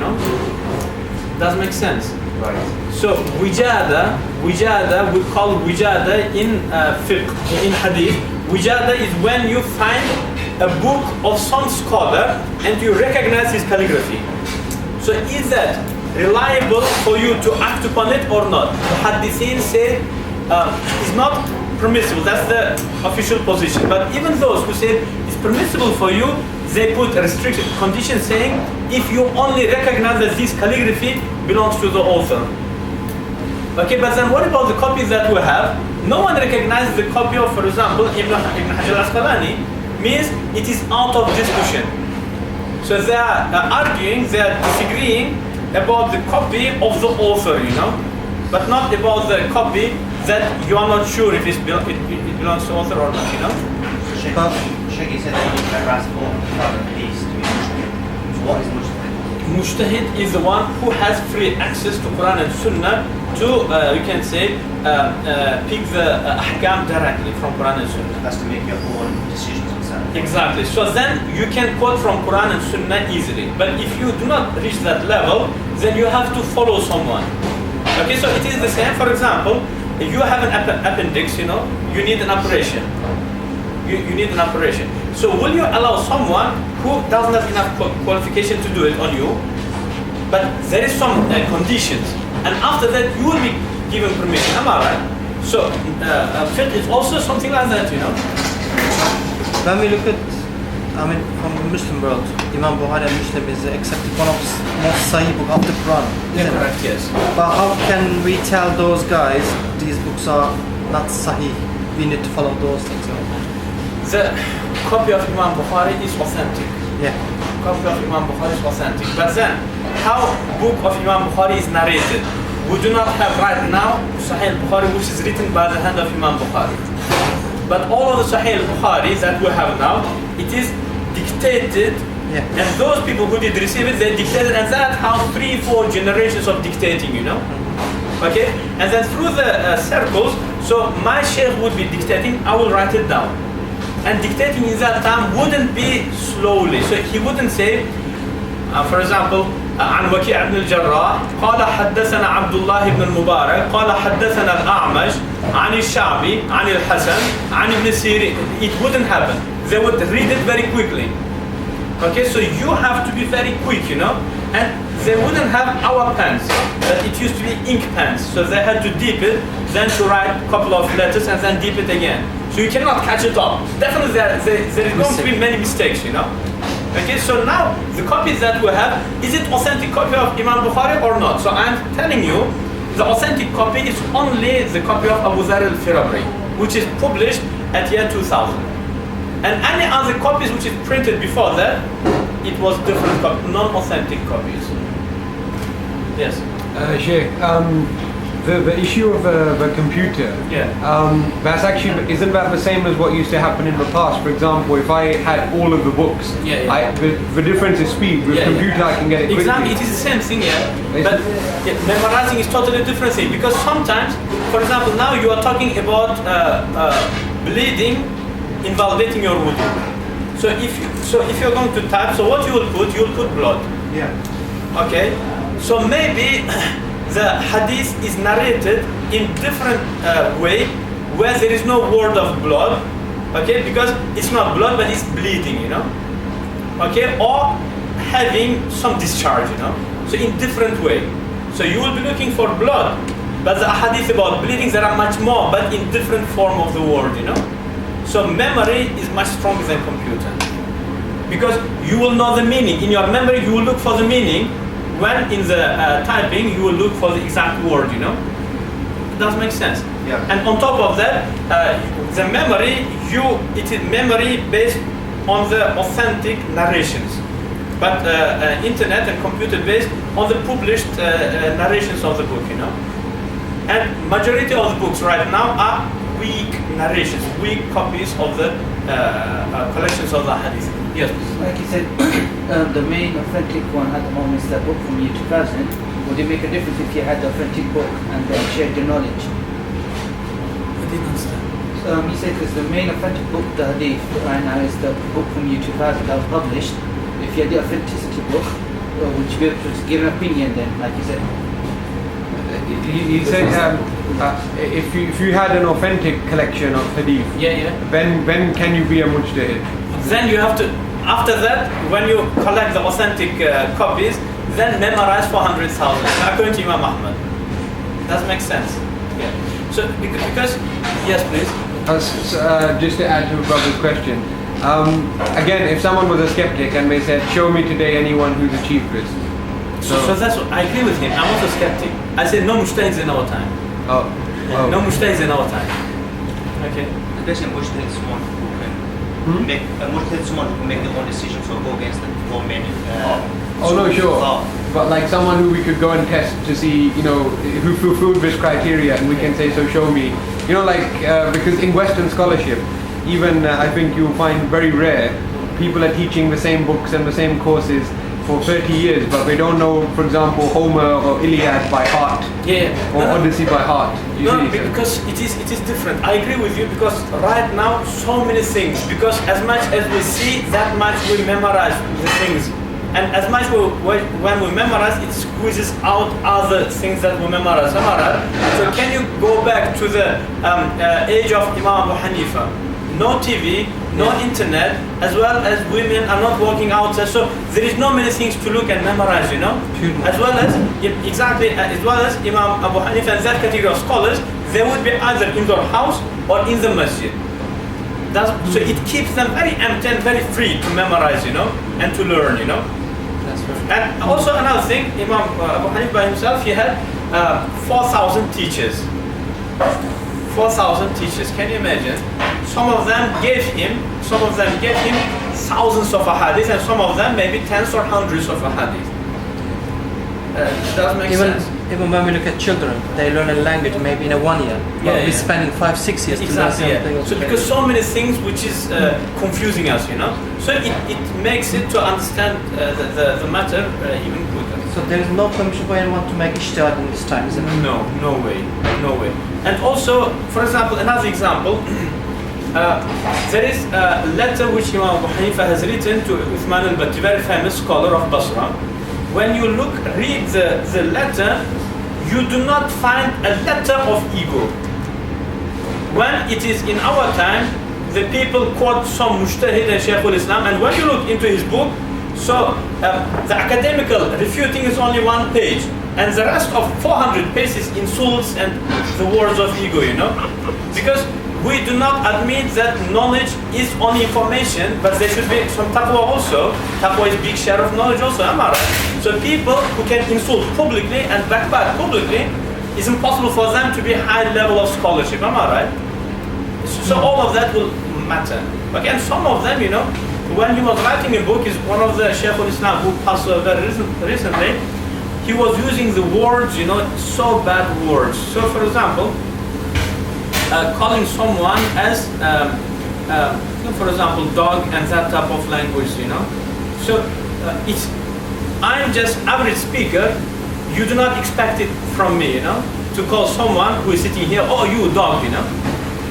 A: Does make sense?
D: Right.
A: So wijada, we call wijada in fiqh, in hadith. Wijada is when you find a book of some scholar and you recognize his calligraphy. So is that reliable for you to act upon it or not? The hadithin say it's not permissible. That's the official position. But even those who say it's permissible for you, they put a restricted condition saying if you only recognize that this calligraphy belongs to the author. Okay, but then what about the copies that we have? No one recognizes the copy of, for example, Ibn Hajar al-Asqalani, means it is out of discussion. So they are arguing, they are disagreeing about the copy of the author, but not about the copy that you are not sure if it belongs to author or not,
B: Sheikh, you said that you memorize 400,000 hadiths to be mujtahid. So what is mujtahid?
A: Mujtahid is the one who has free access to Quran and Sunnah to, we can say, pick the ahkam directly from Quran and Sunnah.
B: That's to make your own decisions on something.
A: Exactly. So then you can quote from Quran and Sunnah easily. But if you do not reach that level, then you have to follow someone. Okay, so it is the same. For example, if you have an appendix, you need an operation. You need an operation. So will you allow someone who doesn't have enough qualification to do it on you? But there is some conditions, and after that you will be given permission. Am I right? So fiqh is also something like that,
G: When we look at, from the Muslim world, Imam Bukhari and Muslim is accepted one of the most sahih book of the Quran.
A: Yeah, correct, yes.
G: But how can we tell those guys these books are not sahih? We need to follow those things.
A: The copy of Imam Bukhari is authentic.
G: Yeah.
A: Copy of Imam Bukhari is authentic. But then, how book of Imam Bukhari is narrated? We do not have right now Sahih Bukhari which is written by the hand of Imam Bukhari. But all of the Sahih Bukhari that we have now, it is dictated.
G: Yeah.
A: And those people who did receive it, they dictated, and that how 3-4 generations of dictating, Okay? And then through the circles, so my sheikh would be dictating, I will write it down. And dictating in that time wouldn't be slowly. So he wouldn't say, for example, عن وكيع بن الجراح قال حدثنا عبد الله بن المبارك قال حدثنا الأعمش عن الشعبي عن الحسن عن ابن سيرين. It wouldn't happen. They would read it very quickly. Okay, so you have to be very quick, and they wouldn't have our pens, but it used to be ink pens. So they had to dip it, then to write a couple of letters and then dip it again. So you cannot catch it up. Definitely there is going to be many mistakes, Okay, so now the copies that we have, is it authentic copy of Imam Bukhari or not? So I'm telling you, the authentic copy is only the copy of Abu Dharr al-Firabri, which is published at year 2000. And any other copies which is printed before that, it was different non-authentic copies. Yes.
F: Sheikh, The issue of the computer,
A: Yeah.
F: that's actually, isn't that the same as what used to happen in the past? For example, if I had all of the books,
A: Yeah.
F: the difference is speed. With computer, I can get it quickly.
A: Exactly, it is the same thing, But memorizing is totally different thing, because sometimes, for example, now you are talking about bleeding invalidating your wudu. So if you're going to type, so what you will put blood.
D: Yeah.
A: Okay. So maybe the hadith is narrated in different way, where there is no word of blood, okay, because it's not blood but it's bleeding, okay, or having some discharge, so in different way. So you will be looking for blood, but the hadith about bleeding, there are much more, but in different form of the word, So memory is much stronger than computer, because you will know the meaning. In your memory you will look for the meaning, when in the typing you will look for the exact word, It does make sense.
D: Yeah.
A: And on top of that, the memory, it is memory based on the authentic narrations, but internet and computer based on the published narrations of the book, And majority of the books right now are weak narrations, weak copies of the collections of the hadith. Yes.
H: Like you said, the main authentic one at the moment is the book from year 2000. Would it make a difference if you had the authentic book and then shared the knowledge?
A: I didn't understand.
H: You said because the main authentic book, the hadith, right now is the book from year 2000 that was published. If you had the authenticity book, would you be able to give an opinion then, like you said?
F: He said if you had an authentic collection of hadith, then can you be a mujtahid?
A: Then you have to, after that, when you collect the authentic copies, then memorize 400,000 according to Imam Ahmad. Does make sense? Yeah. So because yes, please.
F: Just to add to a brother's question, again, if someone was a skeptic and they said, "Show me today anyone who's achieved this,"
A: so that's what I agree with him. I'm also skeptic. I said no mujtahids in our time. No mujtahids in our time. Okay.
B: Basically, mujtahid is someone who can make someone who can make their own decisions or go against the foreman.
F: No, sure. But like someone who we could go and test to see, who fulfilled this criteria, and we can say, so show me. Because in Western scholarship, even I think you'll find very rare people are teaching the same books and the same courses for 30 years, but they don't know, for example, Homer or Iliad by heart, or Odyssey by heart.
A: Because it is different. I agree with you, because right now so many things. Because as much as we see, that much we memorize the things, and as much when we memorize, it squeezes out other things that we memorize. So can you go back to the age of Imam Abu Hanifa? No TV, no internet, as well as women are not walking outside, so there is no many things to look and memorize, As well as Imam Abu Hanifa and that category of scholars, they would be either in their house or in the masjid. So it keeps them very empty and very free to memorize, and to learn,
G: That's right.
A: And also another thing, Imam Abu Hanifa by himself, he had 4,000 teachers. 4,000 teachers, can you imagine? Some of them gave him thousands of ahadith, and some of them maybe tens or hundreds of ahadith. Does make sense?
G: Even when we look at children, they learn a language maybe in a 1 year. We're spending 5-6 years to learn something.
A: So because so many things which is confusing us, So it makes it to understand the matter even quicker.
G: So there is no permission for anyone to make ijtihad in this time, isn't it?
A: No way. And also, for example, another example, there is a letter which Imam Abu Hanifa has written to Uthman al-Batti, very famous scholar of Basra. When you read the letter, you do not find a letter of ego. When it is in our time, the people quote some mujtahid and Shaykh al-Islam, and when you look into his book, so the academical refuting is only 1 page, and the rest of 400 pages insults and the words of ego, Because we do not admit that knowledge is only information, but there should be some taqwa also. Taqwa is big share of knowledge also, am I right? So people who can insult publicly and backbite publicly, it's impossible for them to be high level of scholarship, am I right? So all of that will matter. Okay, and some of them, when he was writing a book, is one of the Shaykh al-Islam who passed away very recently. he was using the words, so bad words. So for example, calling someone as, for example, dog and that type of language, So I'm just average speaker. You do not expect it from me, to call someone who is sitting here, oh, you dog,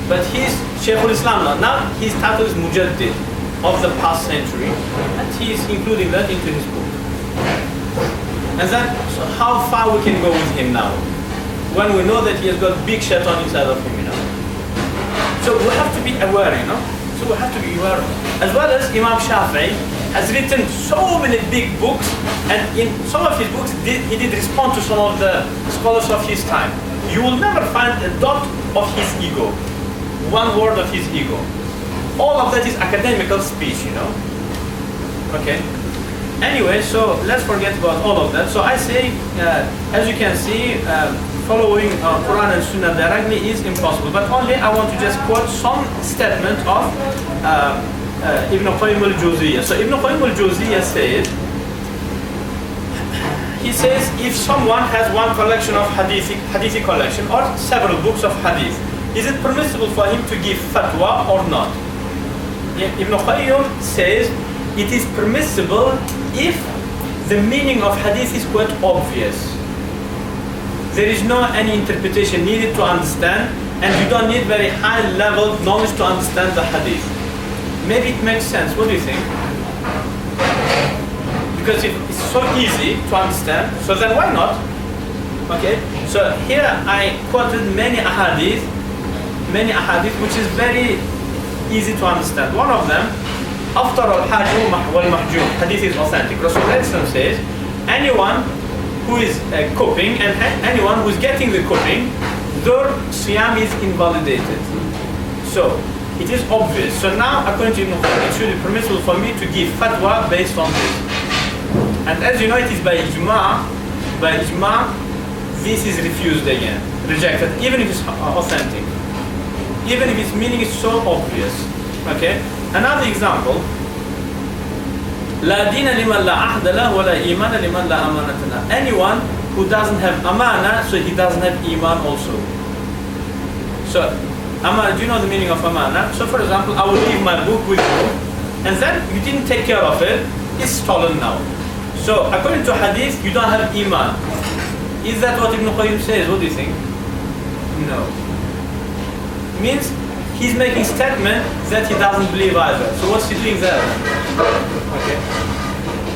A: But he's Shaykh al-Islam now. His title is Mujaddid of the past century, and he is including that into his book. And then, so how far we can go with him now, when we know that he has got big shaitan inside of him, So we have to be aware, So we have to be aware. As well as Imam Shafi'i has written so many big books, and in some of his books, he did respond to some of the scholars of his time. You will never find a dot of his ego, one word of his ego. All of that is academical speech, Okay. Anyway, so let's forget about all of that. So I say, as you can see, following Quran and Sunnah directly is impossible. But only I want to just quote some statement of Ibn Qayyim al-Jawziyya. So Ibn Qayyim al-Jawziyya said, he says, if someone has one collection of hadithi collection or several books of hadith, is it permissible for him to give fatwa or not? Ibn Qayyim says it is permissible if the meaning of hadith is quite obvious. There is no any interpretation needed to understand, and you don't need very high level knowledge to understand the hadith. Maybe it makes sense. What do you think? Because it's so easy to understand, so then why not? Okay, so here I quoted many ahadith which is very easy to understand. One of them, after al-hajj wal-mahjum, hadith is authentic. Rasulullah says, anyone who is cooking and anyone who is getting the cooking, their siyam is invalidated. So it is obvious. So now, according to Ibn Qayyim, it should be permissible for me to give fatwa based on this. And as you know, it is by ijma. By ijma, this is refused again, rejected, even if it's authentic, even if its meaning is so obvious. Okay. Another example. لا دين لمن لا عهد له ولا إيمان لمن لا أمانة له. Anyone who doesn't have amana, so he doesn't have iman also. So, amana, do you know the meaning of amana? So, for example, I will leave my book with you, and then you didn't take care of it. It's stolen now. So, according to hadith, you don't have iman. Is that what Ibn Qayyim says? What do you think? No. Means he's making statement that he doesn't believe either. So what's he doing there? Okay.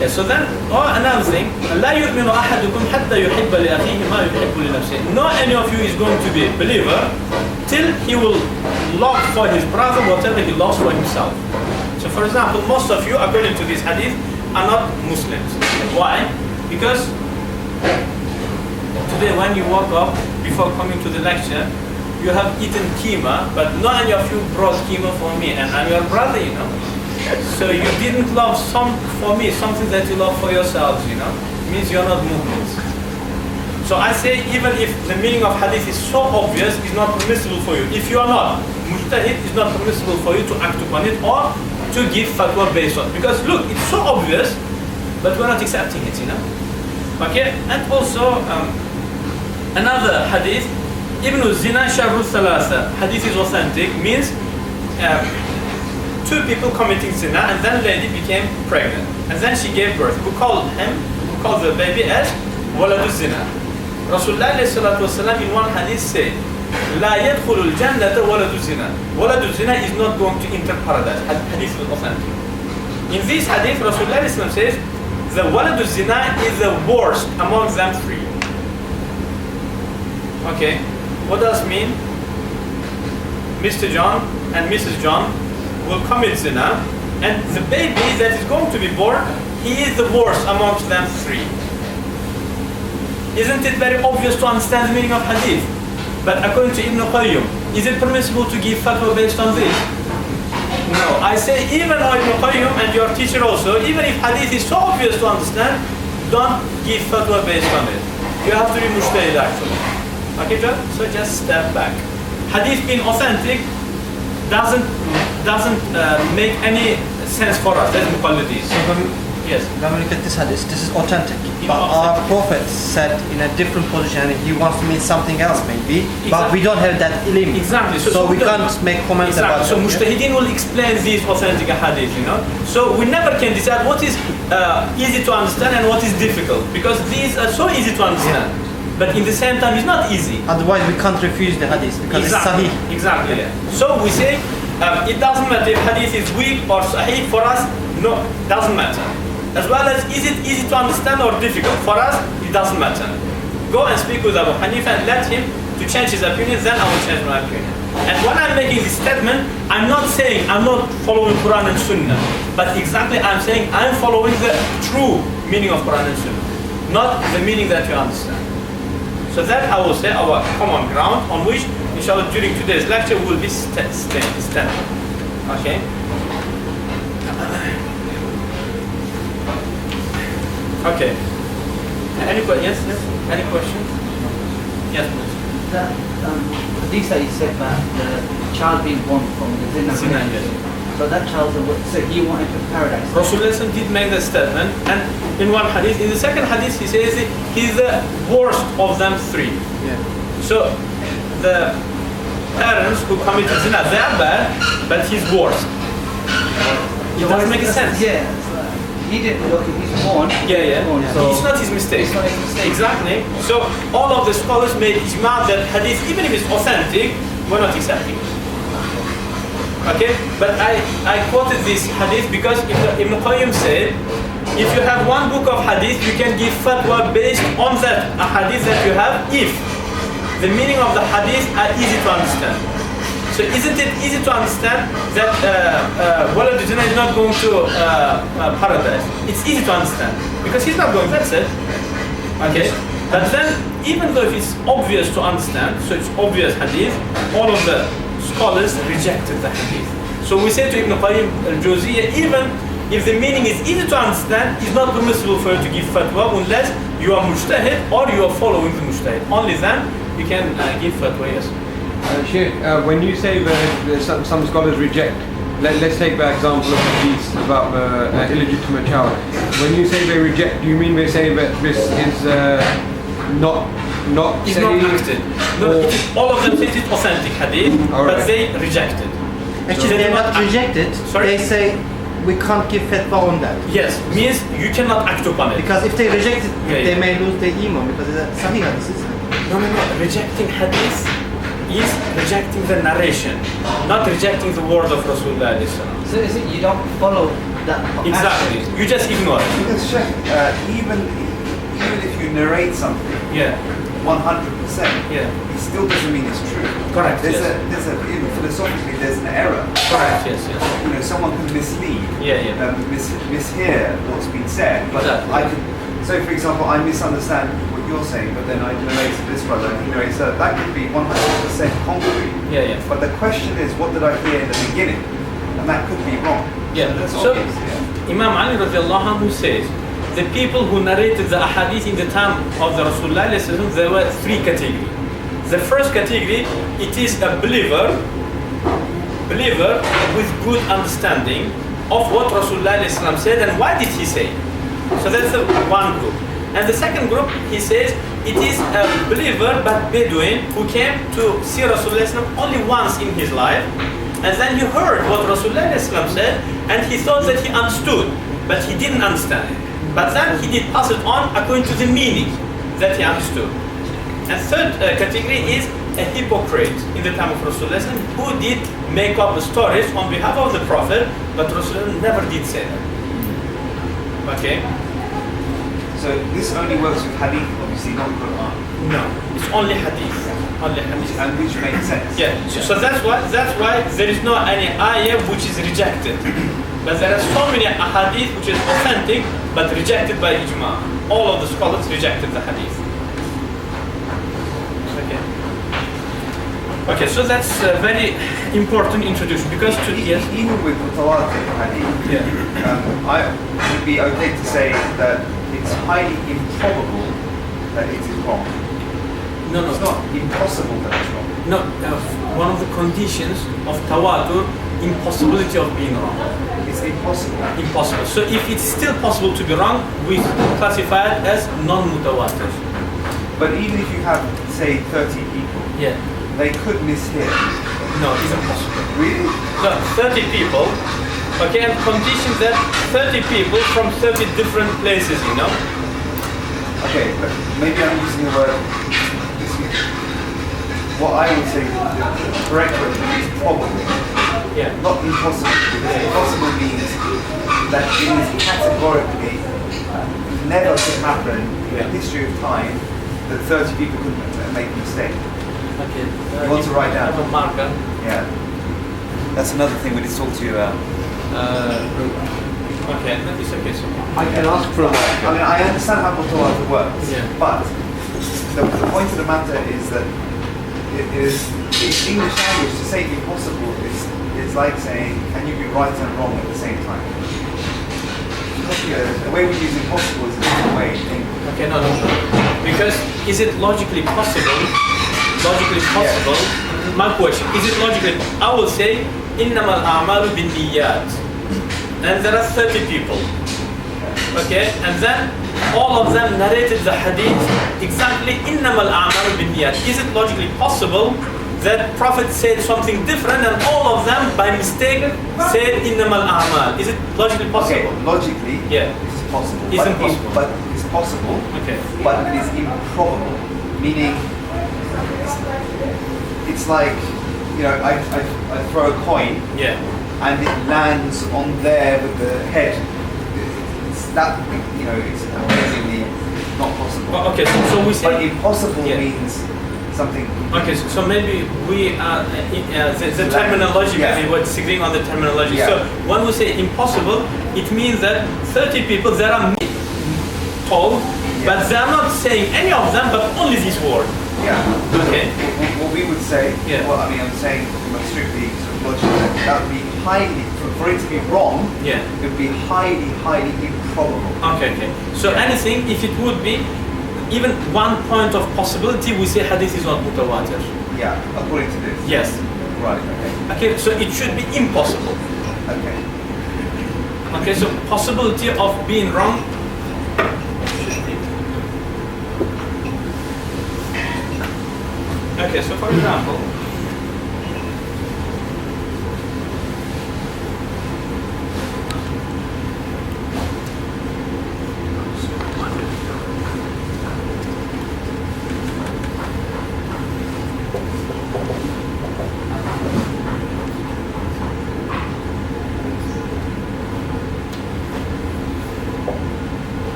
A: Yeah, so then, another thing, لا يؤمن أحدكم حتى يحب لأخيه ما يحب لنفسه. No any of you is going to be a believer till he will love for his brother whatever he loves for himself. So for example, most of you, according to this hadith, are not Muslims. Why? Because today when you woke up before coming to the lecture, you have eaten keema, but no any of you brought keema for me, and I'm your brother, So you didn't love something that you love for yourselves, It means you're not Muslims. So I say, even if the meaning of hadith is so obvious, it's not permissible for you. If you are not mujtahid, it's not permissible for you to act upon it or to give fatwa based on. Because look, it's so obvious, but we're not accepting it, Okay, and also another hadith. Ibn Zina Sharru Thalatha, hadith is authentic, means two people committing zina, and then lady became pregnant, and then she gave birth. Who called the baby as waladu zina. Rasulullah in one hadith said, La yadkhulu al-jannata waladu zina. Waladu zina is not going to enter paradise. Hadith is authentic. In this hadith, Rasulullah says, the waladu zina is the worst among them three. Okay. What does it mean? Mr. John and Mrs. John will commit zina, and the baby that is going to be born, he is the worst amongst them three. Isn't it very obvious to understand the meaning of hadith? But according to Ibn Qayyim, is it permissible to give fatwa based on this? No. I say even Ibn Qayyim and your teacher also, even if hadith is so obvious to understand, don't give fatwa based on it. You have to be mujtahid actually. Okay, John? So just step back. Hadith being authentic doesn't make any sense for us as muqallidis. Yes.
G: When we look at this hadith, this is authentic. But our Prophet said in a different position, and he wants to mean something else maybe. But we don't have that ilm.
A: Exactly.
G: So we can't make comments about
A: So
G: that.
A: Mujtahideen will explain these authentic hadith, you know. So we never can decide what is easy to understand and what is difficult, because these are so easy to understand. But in the same time, it's not easy.
G: Otherwise, we can't refuse the hadith because it's sahih.
A: Exactly. Yeah. So we say it doesn't matter if hadith is weak or sahih for us. No, doesn't matter. As well as is it easy to understand or difficult for us, it doesn't matter. Go and speak with Abu Hanifa and let him to change his opinion. Then I will change my opinion. And when I'm making this statement, I'm not saying I'm not following Quran and Sunnah, but exactly I'm saying I'm following the true meaning of Quran and Sunnah, not the meaning that you understand. So that I will say our common ground on which, inshallah, during today's lecture we will be standing. Okay? Okay. Any questions? Yes? Any questions? Yes, please.
H: That hadith that you said about the child being born from the zina.
A: Yes.
H: So that child, so he wanted to paradise.
A: Rasulullah did make the statement, and in one hadith, in the second hadith, he says he's the worst of them three.
G: Yeah.
A: So the parents who committed zina, they are bad, but he's worst. It doesn't make sense.
H: Yeah. He didn't look, he's born.
A: Yeah.
H: Born, so
A: It's not his mistake.
H: It's not his mistake.
A: Exactly. So all of the scholars made ijma that hadith, even if it's authentic, we're not accepting it. Okay? But I quoted this hadith because Ibn Qayyim said, if you have one book of hadith, you can give fatwa based on that hadith that you have if the meaning of the hadith are easy to understand. So isn't it easy to understand that Walad Jannah is not going to paradise? It's easy to understand because he's not going, that's it. Okay? But then, even though it's obvious to understand, so it's obvious hadith, all of the scholars rejected the hadith. So we say to Ibn Qayyim al-Jawziyya, even if the meaning is easy to understand, it's not permissible for you to give fatwa unless you are mujtahid or you are following the mujtahid. Only then you can give fatwa, yes.
F: Sheikh, when you say that some scholars reject, let's take the example of hadith about the illegitimate child. When you say they reject, do you mean they say that this is not
A: It's not acted. No, all of them say it's authentic hadith, but they reject it.
G: Actually, they're not rejected.
A: Sorry?
G: They say we can't give fatwa on that.
A: Yes, means you cannot act upon it.
G: Because if they reject it,
A: Yeah,
G: they may lose their iman because it's a sahih hadith.
A: No. Rejecting hadith is rejecting the narration, not rejecting the word of Rasulullah.
H: So is it you don't follow that?
A: Exactly. You just ignore it.
D: Because Sheikh, even if you narrate something,
A: Yeah.
D: 100%,
A: Yeah.
D: it still doesn't mean it's true.
A: Correct,
D: There's
A: yes.
D: even philosophically, there's an error.
A: Correct. Yes.
D: You know, someone can mislead,
A: Yeah.
D: mishear what's been said. But
A: Exactly.
D: I can. So, for example, I misunderstand what you're saying, but then I narrate to this brother, and he narrates that. That could be 100% concrete.
A: Yeah.
D: But the question is, what did I hear in the beginning? And that could be wrong.
A: Yeah.
D: That's
A: So
D: obvious. Yeah.
A: Imam Ali radiallahu anhu says, the people who narrated the ahadith in the time of the Rasulullah, there were three categories. The first category, it is a believer with good understanding of what Rasulullah said and why did he say. So that's the one group. And the second group, he says, it is a believer but Bedouin who came to see Rasulullah only once in his life, and then he heard what Rasulullah said and he thought that he understood, but he didn't understand it. But then he did pass it on according to the meaning that he understood. And third category is a hypocrite in the time of Rasulullah who did make up the stories on behalf of the Prophet, but Rasulullah never did say that. Okay?
D: So this only works with hadith, obviously, not Quran.
A: No, it's only hadith. Only hadith.
D: And which makes sense.
A: Yeah. So that's why there is no any ayah which is rejected. But there are so many hadith which is authentic but rejected by ijma. All of the scholars rejected the hadith. Okay, so that's a very important introduction because yes.
D: Even with mutawatir hadith, I would be okay to say that it's highly improbable that it is wrong.
A: No.
D: It's not impossible that it's wrong.
A: No, one of the conditions of tawatur, impossibility of being wrong.
D: It's impossible.
A: impossible. So if it's still possible to be wrong, we classify it as non-mutawatir.
D: But even if you have, say, 30 people,
A: Yeah.
D: they could mishear.
A: No, it's impossible.
D: Really?
A: So 30 people, okay, and condition that 30 people from 30 different places, you know?
D: Okay, but maybe I'm using the word. What I would say, the correct word is probable,
A: Yeah.
D: not impossible. Because impossible means that it is categorically never could happen in the history of time that 30 people could make a mistake.
A: Okay.
D: You want to write down?
A: Have a marker.
D: Yeah. That's another thing we need to talk to you about.
A: Okay, it's okay. So.
F: I can ask for a
D: I mean, I understand how mutawatir works,
A: Yeah.
D: but the point of the matter is that it is in English language to say impossible is like saying, can you be right and wrong at the same time? The way we use impossible is a different way in English.
A: Okay, no. Because is it logically possible? Logically possible. My question, is it logically? I will say, إنما الأعمال بالنيات. And there are 30 people. Okay, and then all of them narrated the hadith exactly إنما الأعمال بالنيات. Is it logically possible that Prophet said something different and all of them by mistake said إنما الأعمال? Is it logically possible?
D: Okay, logically,
A: Yeah.
D: it's possible.
A: It's impossible.
D: But it's possible,
A: Okay.
D: but it is improbable. Meaning, it's like, you know, I throw a coin
A: Yeah.
D: and it lands on there with the head. It's that, you know, it's amazingly not possible.
A: Oh, okay, so we
D: But
A: say.
D: impossible
A: Yeah.
D: means something.
A: Okay, so maybe we are the terminology.
D: Yeah.
A: Maybe we're disagreeing on the terminology.
D: Yeah.
A: So when we say impossible, it means that 30 people that are told, but they are not saying any of them, but only this word.
D: Yeah.
A: Okay.
D: What we would say,
A: Yeah.
D: well, I mean, I'm saying from a strictly sort of logical sense, that would be highly, for it to be wrong,
A: Yeah.
D: it would be highly, highly improbable.
A: Okay. Okay. So anything, if it would be even 1 point of possibility, we say hadith is not mutawatir.
D: Yeah, according to this.
A: Yes.
D: Right, okay.
A: Okay. So it should be impossible.
D: Okay.
A: Okay. So possibility of being wrong. Okay, so for example,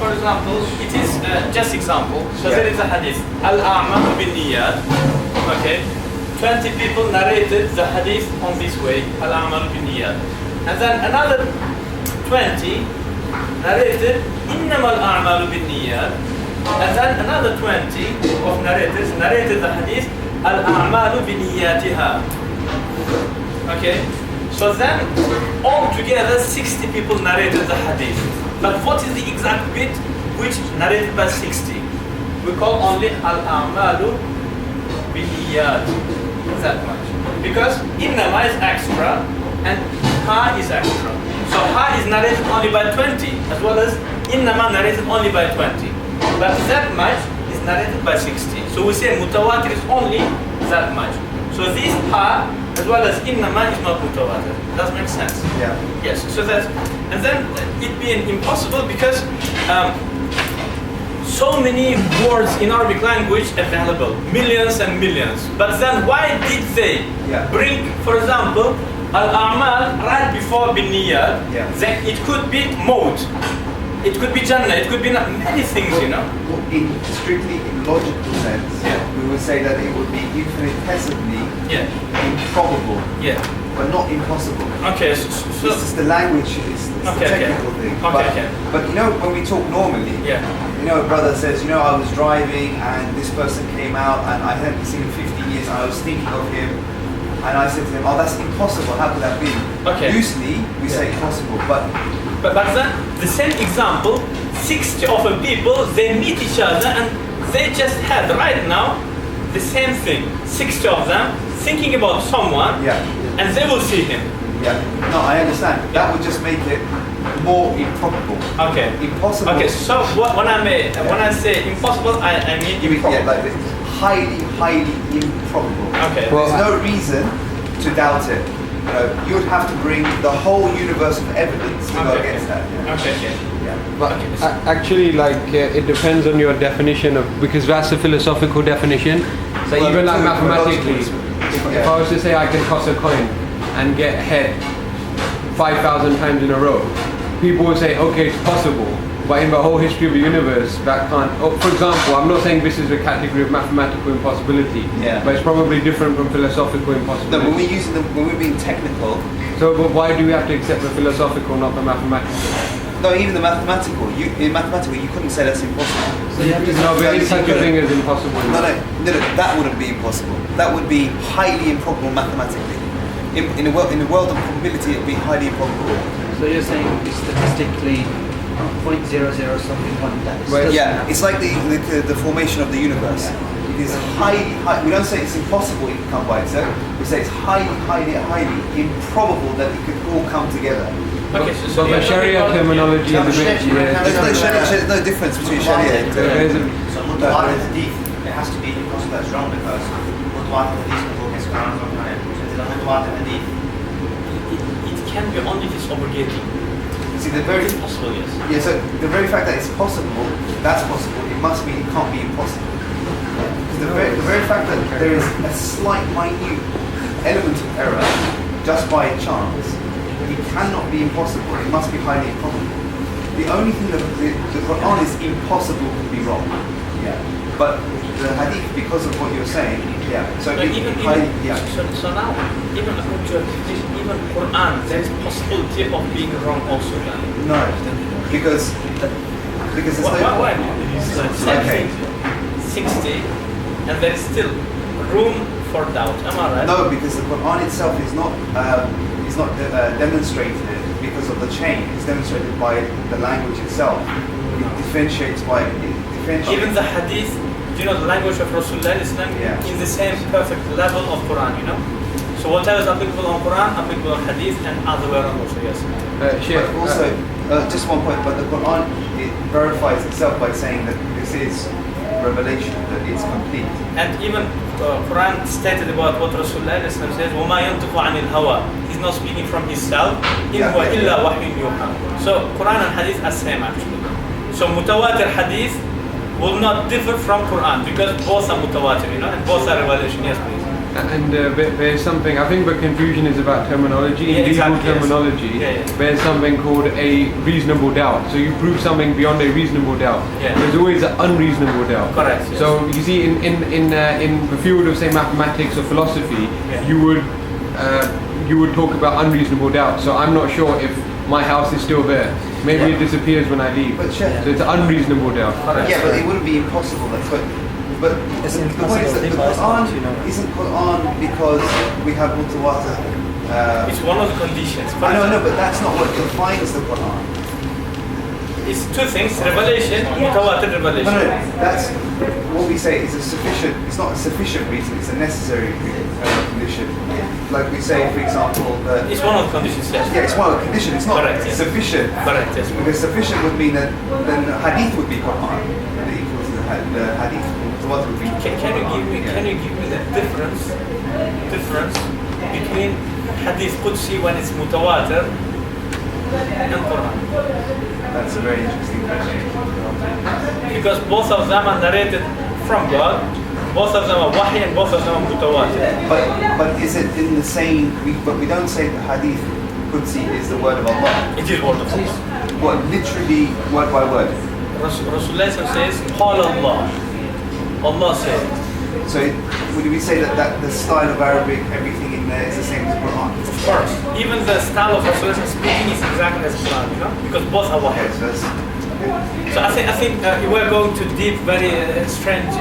A: for example, it is just example. So there is a hadith. Al-a'mal bin-niyat. Okay. 20 people narrated the hadith on this way. Al-a'mal bin-niyat. And then another 20 narrated innama al-a'mal bin-niyat. And then another 20 of narrators narrated the hadith al-a'mal bin-niyatiha. Okay. So then altogether 60 people narrated the hadith. But what is the exact bit which narrated by 60? We call only al-a'malu bin-niyat. That much. Because innama is extra and ha is extra. So ha is narrated only by 20 as well as innama narrated only by 20. But that much is narrated by 60. So we say mutawatir is only that much. So this ha as well as innama is not mutawatir. Does make sense?
D: Yeah.
A: Yes. So that, and then it being impossible because so many words in Arabic language available, millions and millions. But then why did they bring, for example, al-a'mal right before bin-niyat?
D: Yeah.
A: Then it could be maut, it could be jannah, it could be many things, you know.
D: In strictly in logical sense,
A: Yeah.
D: we would say that it would be infinitesimally
A: Yeah.
D: improbable,
A: Yeah.
D: but not impossible.
A: Okay.
D: It's just the language, it's the technical thing. But you know, when we talk normally,
A: Yeah.
D: you know, a brother says, you know, I was driving and this person came out and I hadn't seen him 50 years and I was thinking of him and I said to him, oh, that's impossible, how could that be?
A: Okay.
D: Usually we say impossible, but
A: But then the same example, 60 of the people, they meet each other and they just had right now the same thing. 60 of them thinking about someone
D: yeah,
A: and they will see him.
D: yeah. No, I understand. That would just make it more improbable.
A: Okay.
D: Impossible.
A: Okay, so when I say impossible, I mean improbable.
D: Yeah, like this. Highly improbable.
A: Okay.
D: There's no reason to doubt it. You know, you would have to bring the whole universe of evidence to go against that. Yeah.
A: Okay.
D: Yeah.
F: But actually, like, it depends on your definition of, because that's a philosophical definition. So
D: Well,
F: even like
D: true,
F: mathematically,
D: logical.
F: if I was to say I can toss a coin and get head 5,000 times in a row, people will say, okay, it's possible. But in the whole history of the universe, that can't. Oh, for example, I'm not saying this is a category of mathematical impossibility,
D: Yeah.
F: but it's probably different from philosophical
D: No,
F: impossibility.
D: when we're being technical,
F: So, but why do we have to accept the philosophical, not the mathematical?
D: no, even the mathematical, in mathematical, you couldn't say that's impossible.
H: So you have to
F: No, there is such a thing as impossible.
D: No, that wouldn't be impossible. That would be highly improbable mathematically. In the world of probability, it would be highly improbable.
H: So you're saying statistically 0.00 something one that is
F: Well,
H: doesn't
D: Yeah,
H: happen.
D: it's like the formation of the universe. It is highly, we don't say it's impossible it can come by itself. We say it's highly improbable that it could all come together.
A: Okay,
F: But the Sharia terminology is a bit.
D: There's no difference between Sharia and
F: There is a-
B: So mutawat al-hadith, it has to be impossible, that's wrong because mutawat al-hadith can go against Quran or Quran. So it's mutawat al-hadith.
A: It can be only if it's obligating.
D: See, the very
A: It's possible, yes.
D: yeah. So the very fact that it's possible, that's possible. It must mean it can't be impossible. Because the very fact that there is a slight, minute element of error just by chance, it cannot be impossible. It must be highly improbable. The only thing that the Quran is impossible to be wrong. Yeah. But the hadith, because of what you're saying, yeah. So
A: But
D: yeah.
A: so now, even according to your definition, even Quran, there is possibility of being wrong also. Then.
D: No, because there's
A: Why?
D: no.
A: So it's
D: Okay.
A: 60, and there is still room for doubt. Am I right?
D: No, because the Quran itself is not demonstrated because of the chain. It's demonstrated by the language itself. It differentiates by
A: Even the hadith, you know, the language of Rasulullah Islam
D: Yeah.
A: in the same perfect level of Quran, you know. So whatever is applicable on Quran, applicable on hadith, and other way around also, yes.
F: Sheikh,
D: But also, just one point. But the Quran, it verifies itself by saying that this is revelation, that it's complete.
A: And even Quran stated about what Rasulullah Islam says, وَمَا يَنْطِقُ عَنِ الْهَوَى. He's not speaking from himself. إِنْ هُوَ إِلَّا وَحْيٌ يُوحَى. So Quran and hadith are same actually. So mutawatir hadith will not differ from Quran because both are mutawatir, you know, and both are revelation. Yes, please.
F: and there's something, I think the confusion is about terminology,
A: Yeah,
F: legal
A: exactly, yes.
F: terminology.
A: Yeah.
F: There's something called a reasonable doubt. So you prove something beyond a reasonable doubt.
A: Yeah.
F: There's always an unreasonable doubt.
A: Correct, yes.
F: So you see, in the field of say mathematics or philosophy,
A: Yeah.
F: you would talk about unreasonable doubt. So I'm not sure if my house is still there. Maybe
D: Yeah.
F: it disappears when I leave.
D: But Sheikh,
F: So it's unreasonable doubt.
A: Correct.
D: yeah, but it wouldn't be impossible. But
I: It's
D: the point is that the
I: impossible,
D: Quran
I: you know.
D: isn't Quran because we have mutawatir.
A: It's one of the conditions.
D: I know, but that's not what defines the Quran.
A: It's two things: revelation, mutawatir revelation.
D: No, that's what we say is a sufficient. It's not a sufficient reason. It's a necessary condition. Like we say, for example, that
A: It's one of the conditions. Yes.
D: yeah, it's one of the conditions. It's not
A: Correct, yes.
D: sufficient.
A: Correct. Yes.
D: Because sufficient would mean that then the hadith would be Quran. And it equals the hadith. What would be?
A: Can you give me the difference between hadith Qudsi when it's mutawatir and Quran?
D: That's a very interesting question.
A: Because both of them are narrated from God, both of them are wahy and both of them are mutawatir.
D: But is it in the same? But we don't say the hadith Qudsi is the word of Allah.
A: It is word of Allah.
D: What literally word by word?
A: Rasulullah says, قال Allah. Allah said.
D: So would we say that the style of Arabic, everything in there is the same as Quran?
A: Of course. Even the style of Rasulullah speaking is exactly as Quran, you know, because both are wahy.
D: Okay, so that's,
A: So I think we're going to deep, very strange,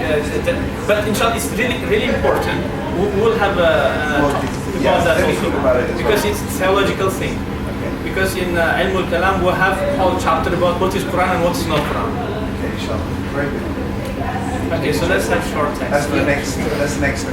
A: but inshallah it's really important. We'll have
D: let me think about it as
A: because
D: well.
A: it's a theological thing.
D: Okay.
A: Because in Ilm al-Kalam we have a whole chapter about what is Quran and what is not Quran.
D: Okay, inshallah. Very good.
A: Okay, so let's have short text.
D: That's the next.